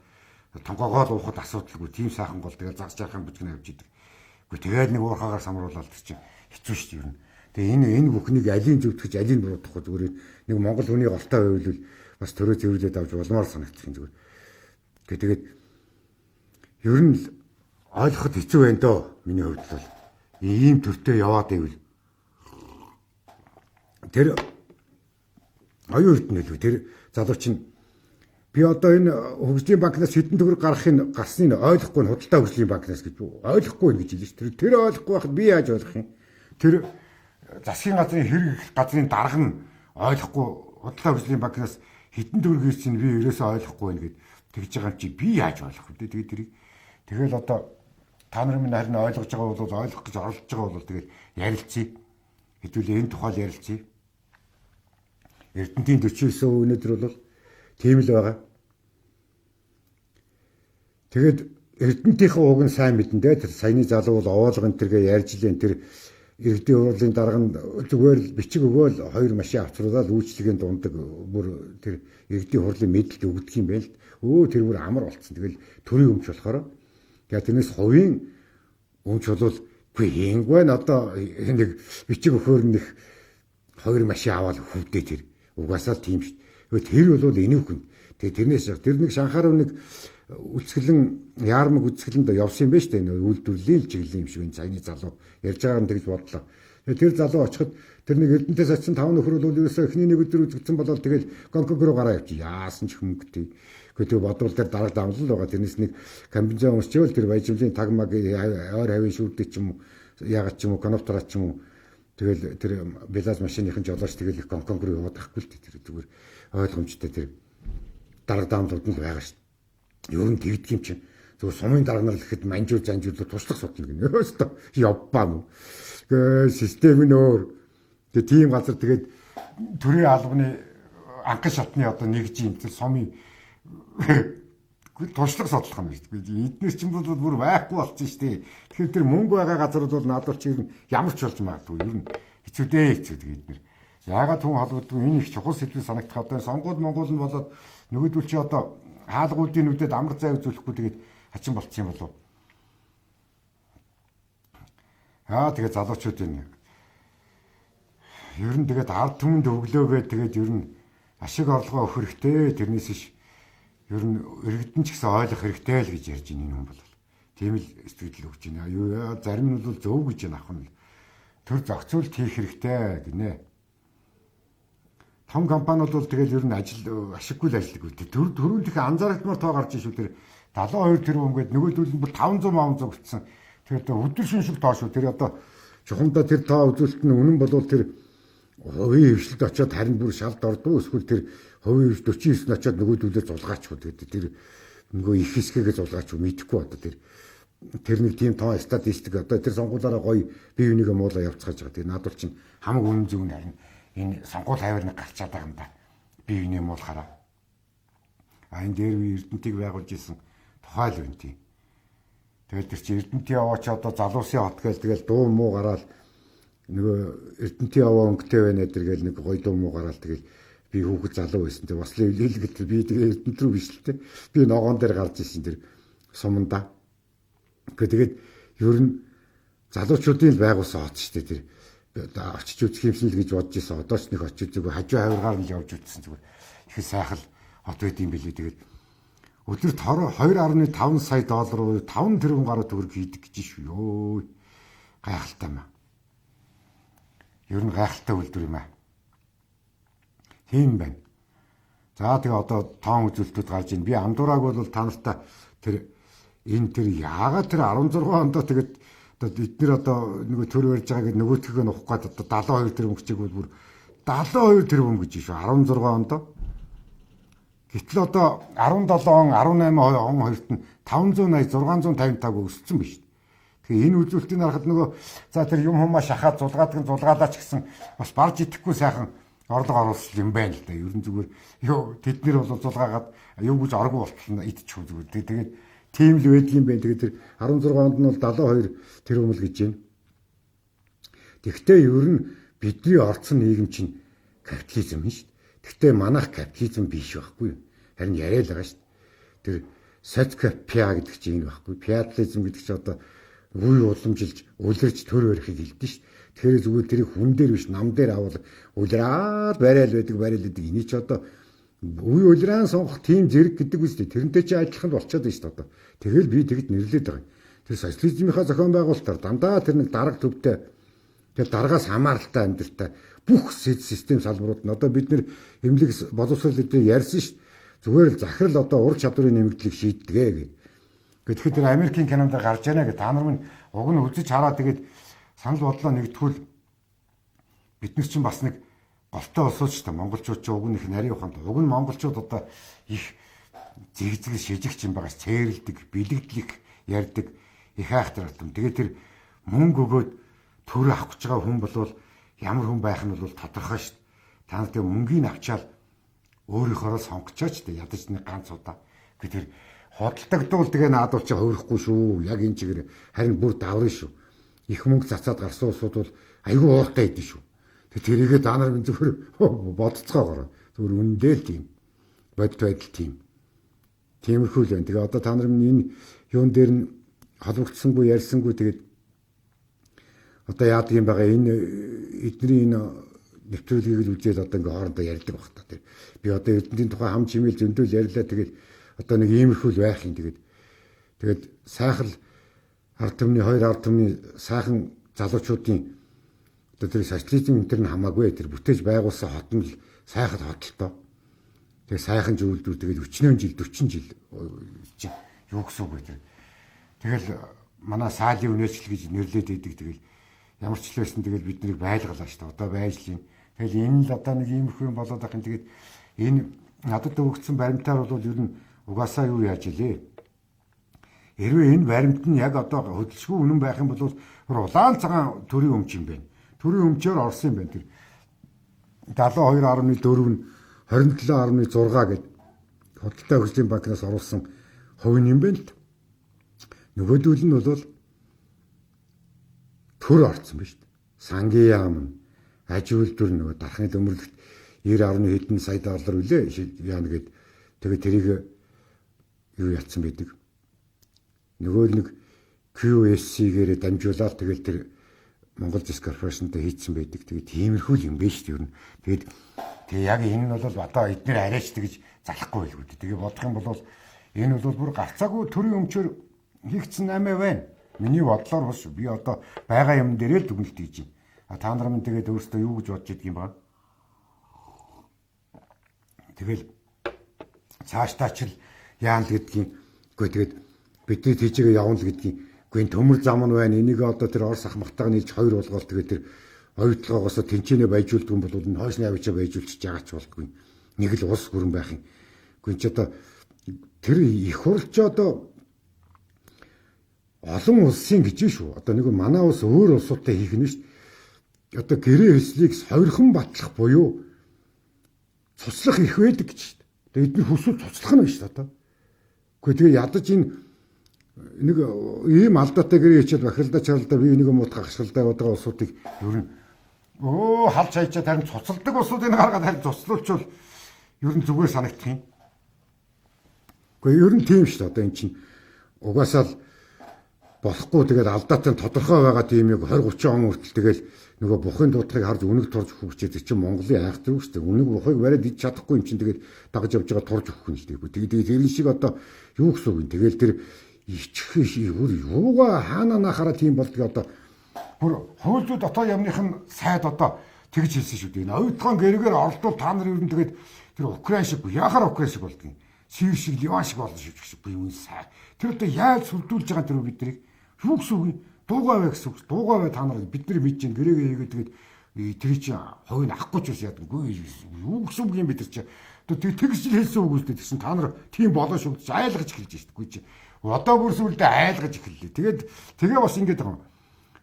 тонгоогоо уухад асуудалгүй. Тийм сайхан гол тэгэл загас жархан бүжгэн авч идэг. Гэхдээ тэгээд нэг уурхаагаар самруулаад тэр чинь хэцүү шүү дээ ер нь. Тэгээ энэ бүхнийг алийн зөвтгөж алийн буруутгах зүгээр нэг монгол хүний голтой байвал бас төрөө цэвэрлээд авч болмоор санагдчих юм зүгээр. Тэгээд ер нь ойлгоход хэцүү байна доо миний хувьд бол. Ийм төртөө яваад байвал тэр оюун эрдэнэ тэр залууч нь би одоо энэ хөгжлийн банкнаас хэдэн төгрөг гарсныг ойлгохгүй нь худалдаа хөгжлийн банкнаас гэж ойлгохгүй гэж хэлж шүү. Тэр ойлгохгүй байхад би яаж ойлгох юм? Тэр засгийн газрын хэрэг газрын дарга нь ойлгохгүй худалдаа хөгжлийн банкнаас хэдэн төгрөгийг чинь би ерөөсөө ойлгохгүй байна гэд тэгж байгаа юм чи би яаж ойлгох вэ? Тэгээд тэрийг тэгэл одоо та нар минь харин ойлгож байгаа бол ойлгох гэж оролдож байгаа бол тэгэл ярилцъя. Хэдүүлээ энэ тухайл ярилцъя. Эрдэнтийн 49% өнөөдөр бол тийм л байгаа. Тэгэд Эрдэнтийнхээ уг нь сайн мэдэн дээ. Тэр саяны залуу бол овоолгон тэргээ ярьж илэн тэр иргэдийн урлын дарга нь зүгээр л бичиг өгөөл хоёр машин авчруулаад үйлчлэгийн дундаг бүр тэр иргэдийн хурлын мэдэлд өгдөг юм байна л. Тэр бүр амар болцсон. Тэгэл төрийн өмч болохоор тэгээ тэрнээс хувийн өмч бол үгүй хингүй н одоо нэг бичиг өгөхөр нэг хоёр машин аваад хөвдөө тэр угаасаа тийм шүү. Тэр бол энийх хүн. Тэгээ тэрнээс тэр нэг шанхаарав нэг үлсгэлэн яармаг үлсгэлэнд явсан юм байна шүү дээ. Үйлдвэрлэлийн чиглэлийн юм шиг энэ саяны залуу ярьж байгаа юм тэгж бодлоо. Тэр залуу очиход тэр нэг Эрдэнэтээс очсон 5 нөхөр бол ерөөсөө эхний нэг өдөр үзэгдсэн болол тэгэл Гонконг руу гараа явчих. Яасан ч хөнгөтэй. Гэхдээ бодвол тэр дараг давлал байгаа. Тэрнээс нэг комбинзон уншчихвал тэр баяжмлын тагмаг ойр хавийн шүрдэг ч юм уу ягаад ч юм уу коноптора ч юм уу тэгэл тэр белаз машиныхын жолооч тэгэл их Гонконг руу яваад байхгүй л тэр зүгээр ойлгомжтой тэр дараг давлууд нь байгаа шүү дээ. Ер нь тэгдэг юм чинь. Зүгээр сумын дарга нар л ихэд манжуул занжуулаад туслах судна гэнэ. Өөстөө явбаа нү. Систем нь өөр. Тэгээ тийм газар тэгээд төрийн албаны анхан шатны одоо нэгж юм тэр сумын туршлага судлах юм шүү дээ. Эднээс ч юм бол бүр байхгүй болсон шүү дээ. Тэгэхээр тэр мөнгө байгаа газрууд бол наадварч ер нь ямар ч болж магадгүй. Ер нь хэцүү тэгээд эднэр. Яагаад түн холбогддог энэ их чухал сэдвээр санагдах одоо сонгуул Монгол нь болоод нөгөөдөл чи одоо хаалгуудын нүдэд амар зай үзүүлэхгүй тэгээд хачин болцсон юм болов. Тэгээд залуучуудын ер нь тэгээд ард түмэнд өглөөгөө тэгээд ер нь ашиг орлогоо өгөх хэрэгтэй. Тэрнээс иш ер нь иргэдэн ч гэсэн ойлгох хэрэгтэй л гэж ярьж байна энэ хүн бол. Тийм л сэтгэл өгч байна. Зарим нь бол зөв гэж байна ах нь. Тэр зохицуулт хийх хэрэгтэй гинэ. Том компаниуд бол тэгэл ер нь ашиггүй л ажилладаг үү. Төрүүлэх анзаарахмаар тоо гарч ишүү тэр 72 тэрбум гээд нөгөөдөл нь бүр 500 гэсэн. Тэгэхээр одоо өдөр шинжлэх тоо шүү. Тэр одоо чухамдаа тэр тоо үзүүлэлт нь үнэн болвол тэр хувийн хвшилд очиод харин бүр шалд ордуу эсвэл тэр хувийн хвш 49-нд очиод нөгөөдөлөө зулгаач үү. Тэр нөгөө их хэсгээгээ зулгаач үү мэдэхгүй одоо тэр нэг тийм тоо статистик одоо тэр сонгуулаараа гоё бие бинийгээ муулаа явцгааж байгаа. Тэр надад чинь хамаг үнэн зөв нь харин энэ сонгуул хавар нэг гарчаад байгаа юм да. Бие биенээ муулахаараа. Энэ дээр Эрдэнэтийг байгуулж исэн тухай л байна тийм. Тэгэл тэр чи Эрдэнэт яваач одоо залуусын хот гээл тэгэл дуу муу гараал нөгөө Эрдэнэт яваа өнгөтэй байна тэргээл нэг гоё дуу муу гараал тэгэл би хүүхэд залуу байсан. Тэг бас л хэлгээд би тэгээ Эрдэнэт рүү биш л те. Би ногоон дээр гарч исэн тэр суманда. Тэгээд ер нь залуучуудын л байгуулсан хот шүү дээ тэр. Очиж үзэх юмшил гэж бодож исэн. Одоо ч нэг очиж зүгээр хажуу хавиргаар нь явж үзсэн зүгээр. Их сайхан хот байт юм билий. Тэгээд өдөрт 2.5 сая доллар 5 тэрбум гаруй төгрөг хийдэг гэж шүү ёо. Гайхалтай маа. Ер нь гайхалтай үйлдвэр юм аа. Тийм байна. За тэгээ одоо тоон үзүүлэлтүүд гарч ийн. Би андуураг бол та нартай тэр яагаад тэр 16 онд тэгээд эдгээр одоо нөгөө төр барьж байгаа гэдэг нөгөөтгөө нухах гээд одоо 72 тэрбум гэчээг бүр 72 тэрбум гэж шүү 16 онд. Гэтэл одоо 17 он 18 он хоёрт нь 580 655 өссөн ба шүү. Тэгэхээр энэ үзүүлэлтийн харахад нөгөө за тэр юм хүмүүс шахаад зулгаалаач гэсэн бас барж идэхгүй сайхан орлого оруулсан юм байна л да. Ер нь зүгээр тэд нэр бол зулгаагаад юм гэж оргуу болтол идчихв зүгээр. Тэгээд тийм л байдаг юм байна. Тэгээд тэр 16 онд нь бол 72 тэрбум л гэж байна. Тэгвэл ер нь бидний орцсон нийгэм чинь капитализм шүү. Тэгвэл манайх капитализм биш байхгүй. Харин яриа л байгаа шүү. Тэр соцкапиа гэдэг чинь энэ байхгүй. Пиатлизм гэдэг чинь одоо үе уламжилж, үлэрж төр өрхийг хэлдэг шүү. Тэгэхээр зүгээр тэрийг хүн дээр биш нам дээр авал үлраад барайл байдаг. Эний ч одоо үе улираан сонгох тийм зэрэг гэдэг үстэй. Тэрнтэй чи адилхан болчиход байна шүү дээ. Тэгэл би тэгд нэрлээд байгаа. Тэр социализмынхаа зохион байгуулалтаар дандаа тэр нэг дарга төвтэй тэр даргаас хамааралтай амьдралтай бүх систем салбарууд нь одоо бид нэр эмнэлэг боловсрол дээр ярьсан шүү. Зүгээр л захирал одоо ур чадварын нэмэгдлийг шийддэгэ гэдэг. Тэгэхэд тэр Америкийн кинонд гарч яана гэдэг та нар минь уг нь үзэж хараад тэгээд санал бодлоо нэгтгүүл бид нар чинь бас нэг голтой улсууд ч та монголчууд ч уг нь их нарийн ухаанд уг нь монголчууд одоо их зэгзэг шижигч юм байгаас цээрэлдэг, бэлэгдлэх ярьдаг их айхтар атам. Тэгээд тэр мөнгө өгөөд төр авах гэж байгаа хүн болвол ямар хүн байх нь бол тодорхой шүү дээ. Та нар тэр мөнгийг авчаал өөрийнхөө сонгочооч дээ ядаж нэг ганц удаа. Тэр хөдөлтөгдвөл тэгээ наадвал чи хувирахгүй шүү. Яг энэ чигээр харин бүр даврын шүү. Их мөнгө цацаад гарсан улсууд бол айгүй ууртай идэв шүү. Тэрийгээ та нар зөвхөн бодцоогоор зөвхөн үндээ л тийм бодит байдал тийм. Тиймэрхүү л байна. Тэгээ одоо та нар энэ юун дээр нь холбогдсонгүй ярьсангүй тэгээд одоо яадаг юм байгаа энэ эдний энэ нэвтрүүлгийг л үзээд одоо ингээ хоорондоо ярьдаг баг та. Би одоо Эрдэнэтийн тухай хам чимээл зөндөл ярьлаа тэгээд одоо нэг иймэрхүү л байх юм. Тэгээд сайхан ард түмний хоёр ард түмний сайхан залуучуудын одоо тэр социализм энэ төр нь хамаагүй тэр бүтээж байгуулсан хот нь сайхан хотолтой. Тэгээ сайхан зүйлдүүд тэгээд 40 жил юу гэсэн үг вэ? Тэгэл манай саалын үнэчлэл гэж нэрлээд идэг. Тэгэл ямар ч л байсан тэгэл бид нарыг байлгалаа шүү дээ. Одоо байж л юм. Тэгэл энэ л одоо нэг иймэрхүү юм болоод байх юм. Тэгээд энэ надад өгсөн баримтаар бол ер нь угаасаа юу яаж илээ? Хэрвээ энэ баримт нь яг одоо хөдөлшгүй үнэн байх юм бол улаан цагаан төрийн өмч юм байна. Төрийн өмчөөр орсон юм байна. Тэр 72.4 нь 27.6 гэдэг Худалдаа хөгжлийн банкнаас оруулсан хувь юм байна л. Нөгөөдөл нь бол төр орсон ба шүү дээ. Сангийн яам, аж үйлдвэр нөгөө дархны өмөрлөлт 90.1 хэдэн сая доллар үлээ яана гэд тэгээ тэрийг юу ятсан байдаг. Нөгөө нэг QSC-гээр дамжуулаад тэгэл тэр Монгол Зэс корпорацнтай хийцэн байдаг. Тэгээ тиймэрхүү юм байна шүү дээ. Тэгээд тэгээ яг энэ нь бол одоо эдгээр арайч тэгж залахгүй байлгүй. Тэгээ бодох юм бол энэ бол бүр гарцаагүй төрийн өмчөөр хийгдсэн 8 байна. Миний бодлоор бас би одоо байгаа юм дээрээ л дүгнэлт хийж байна. Та нар минь тэгээд өөрсдөө юу гэж бодож идэх юм бэ? Тэгэл цаашдаа ч л яан л гэдгийг үгүй тэгээд бидний тийчгээ явна л гэдгийг үгүй төмөр зам нь байна. Энийг одоо тэр Орос ахмахтайг нийлж хоёр болгоол тэгээд тэр оюутлагоосоо тэнцэнэ баяжуулдаг юм бол энэ хойсны авчаа баяжуулчих жаагач болдгүй. Нэг л ус гүрэн байх юм. Үгүй ч одоо тэр их хурлч одоо олон улсын гэж шүү. Одоо нэг манай улс өөр улсуудтай хийх нь шүү. Одоо гэрээ хэслийг сойрхон батлах буюу цуцлах их байдаг гэж шүү. Тэгээ эдгээр хүсвэл цуцлах нь шүү одоо. Гэхдээ тэгээ ядаж энэ нэг ийм алдаатай гэрээ хийчихэл бахилдаа чаралдаа би нэг юм утгах ашиглалтай байгаа улсуудыг ер нь халж хайчаад харин цуцалдаг улсуудыг гаргаад харин цуцлуулчвал ер нь зүгээр санагдах юм. Гэхдээ ер нь тийм шүү. Одоо эн чинь угаасаа л болохгүй тэгээд алдаатай тодорхой байгаа тийм яг 20-30 он хүртэл тэгэл нөгөө бухын дуудахыг харж үнэг турж өгөх гэж чинь Монголын айх зүг шүү дээ. Үнэг бухыг бариад идэж чадахгүй юм чинь тэгээд дагаж явж байгаа турж өгөх юм шүү дээ. Тэгээд тэр шиг одоо юу гэсэн үг юм. Тэгэл тэр ичих юугаа хаана нахаараа тийм болдгийг одоо бүр хуулиуд дотоо ямных нь сайд одоо тэгж хэлсэн шүү дээ. Оюутган гэргээр оролдвол та нар ер нь тэгээд тэр Украин шиг яхаар Украин шиг болдгийг. Сир шиг Ливан шиг болно шүү дээ. Би үнэ сайн. Тэр одоо яаж сүлдүүлж байгаа тэр биднийг юу гэсэн үг юм? Дуугаа вэ гэсэн үг. Дуугаа вэ та нар бид нар мэдэж гэрээгээ хийгээд тэгээд тэр чинь хойно ахгүй ч бас яадаггүй юу гэсэн үг юм бид нар чи. Одоо тэгж хэлсэн үг үстэй тэгсэн та нар тийм болоо шүү гэж айлгаж эхэлж шүү дээ. Чи одоо бүр сүлдээ айлгаж эхэллээ. Тэгээд тэгээ бас ингэж байгаа юм.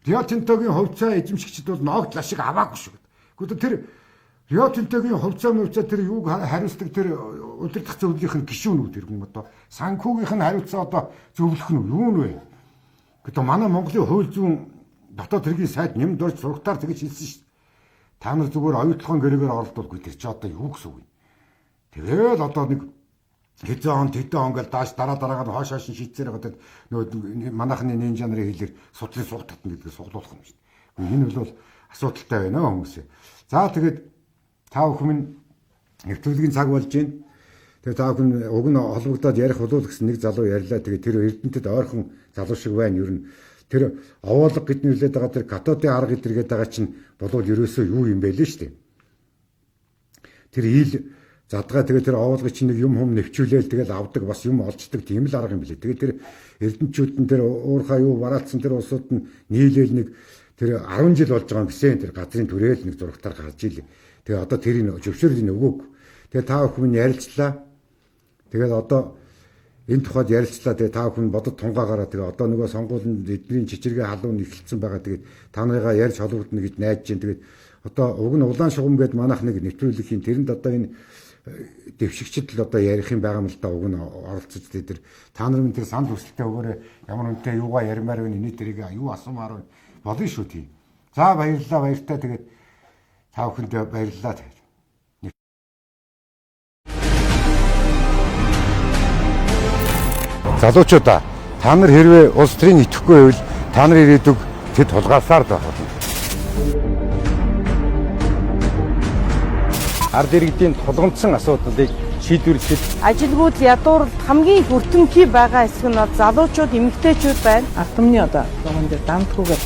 Рио Тинтогийн хувьцаа эзэмшигчд бол ноогдлаа шиг аваагүй шүү. Гэхдээ тэр Рио Тинтогийн хувьцаа тэр юуг хариуцдаг тэр удирдах зөвлөлийн гишүүнүүд иргэн одоо санхүүгийнх нь хариуцаа одоо зөвлөх нь юу нэ вэ? Гэхдээ манай Монголын хууль зүйн дотоод хэргийн сайд нэмд орж сургалтаар тэгж хэлсэн шүү. Та нар зүгээр оюутлахын гэрээгээр оролдуулгүй тэр чи одоо юу гэсэн үг юм? Тэгэл одоо нэг хэдэн он гэл дааш дараагаар нь хойш шийдсээр байгаа нөгөө манайхны нинжа нарын хэлээр судлын суг татна гэдгийг суглуулах юм шүү. Энэ бол асуудалтай байна хүмүүсээ. За тэгээд та бүхэн минь нэвтрүүлгийн цаг болж байна. Тэгээд та бүхэн уг нь холбогдоод ярих болов гэсэн нэг залуу ярьлаа. Тэгээд тэр Эрдэнэтэд ойрхон залуу шиг байна. Ер нь тэр овоолго гэд нэрлээд байгаа тэр катодын арга гэдэргээд байгаа чинь болов ерөөсөө юу юм бэ лээ шүү дээ. Тэр ил задгаа тэгээд тэр овоолго чинь нэг юм хүм нэвчүүлээл тэгээд авдаг бас юм олцдог тийм л арга юм билээ. Тэгээд тэр Эрдэнэчүүд нь тэр уурхаа юу бараалцсан тэр улсууд нь нийлээл нэг тэр 10 жил болж байгаа юм гэсэн тэр газрын түрээл нэг зурагтаар гарч ийлээ. Тэгээ одоо тэрийг зөвшөөрлийг өгөөг. Тэгээ та бүхэн ярилцлаа. Тэгээд одоо энэ тухайд ярилцлаа. Тэгээ та бүхэн бодод тунгаагаараа тэгээ одоо нөгөө сонгуулийн эдний чичиргээ халуун эхэлсэн байгаа. Тэгээд та нарыгаа ярьж холбогдно гэж найдаж байна. Тэгээд одоо уг нь улаан шугам гээд манайх нэг нэвтрүүлэхийн тэрэнд одоо энэ дэвшигчд л одоо ярих юм байгаа юм л да. Уг нь оролцож тэр та нар минь тэр санд хүсэлтээ өгөөрэй. Ямар үнэтэй юугаа ярмаар вэ? Эний тэрийг юу асуумаар вэ? Болно шүү тий. За баярлалаа баяртай. Тэгээд та бүхэнд баярлалаа. Залуучуудаа та нар хэрвээ улс төрийн итгэхгүй байвал та нар ирээдүг тэд тулгаасаар байх болно. Ард иргэдийн тулгамдсан асуудлыг шийдвэрлэхэд Ажилгүйд ядуур хамгийн их өртөмхий байгаа хэсэг нь залуучууд, эмэгтэйчүүд байна. Ард түмний одоо зам дээр дамтгүйгээр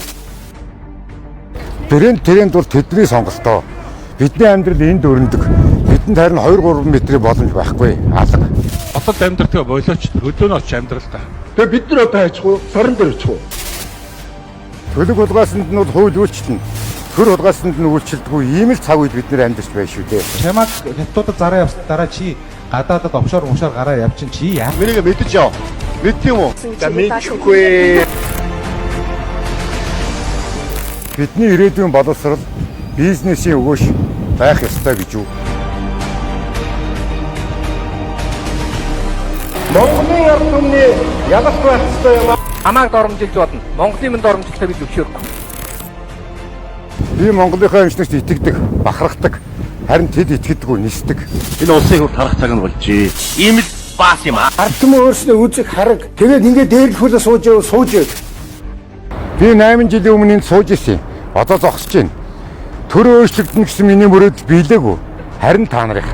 тэрэнд бол тэдний сонголтоо. Бидний амьдрал энд өрнөдөг. Бидэнд харин 2-3 метрийн боломж байхгүй. Алга. Хотод амьдрэх болооч хөдөөнөө очиж амьдрал та. Тэгээ бид нар одоо хайчихгүй, сорон дээр очих уу? Төлөв хулгаасанд нь бол хууль үйлчлэнэ. Төр хулгаасанд нь үйлчлдэггүй ийм л цаг үед бид нар амьдарч байна шүү дээ. Чамаг хятадуудад зараа явсан дараа чи гадаадад офшор гараар явчин чи яа? Миний мэдэж яв. Мэдт юм уу? За мэдхгүй. Бидний ирээдүйн боловсрол бизнесийн өгөөш байх ёстой гэж юу? Монголын ард түмний ялах байх ёстой юм. Хамааг доромжилж бодно. Монголын минь доромжилтаа бид зөвшөөрөхгүй. Би Монголынхаа эмчнэрт итгэдэг, бахархдаг. Харин тэд итгэдэггүй, нисдэг. Энэ улсын хөв тарах цаг нь болжээ. Ийм л баас юм аа. Ард түмэн өөрснөө үзэг хараг. Тэгээд ингээд дээрлэхүүлээ сууж. Би 8 жилийн өмнө энд сууж ирсэн. Одоо зогсож байна. Төр өөрчлөгдөн гэсэн миний мөрөөд биелээгүй. Харин та нарын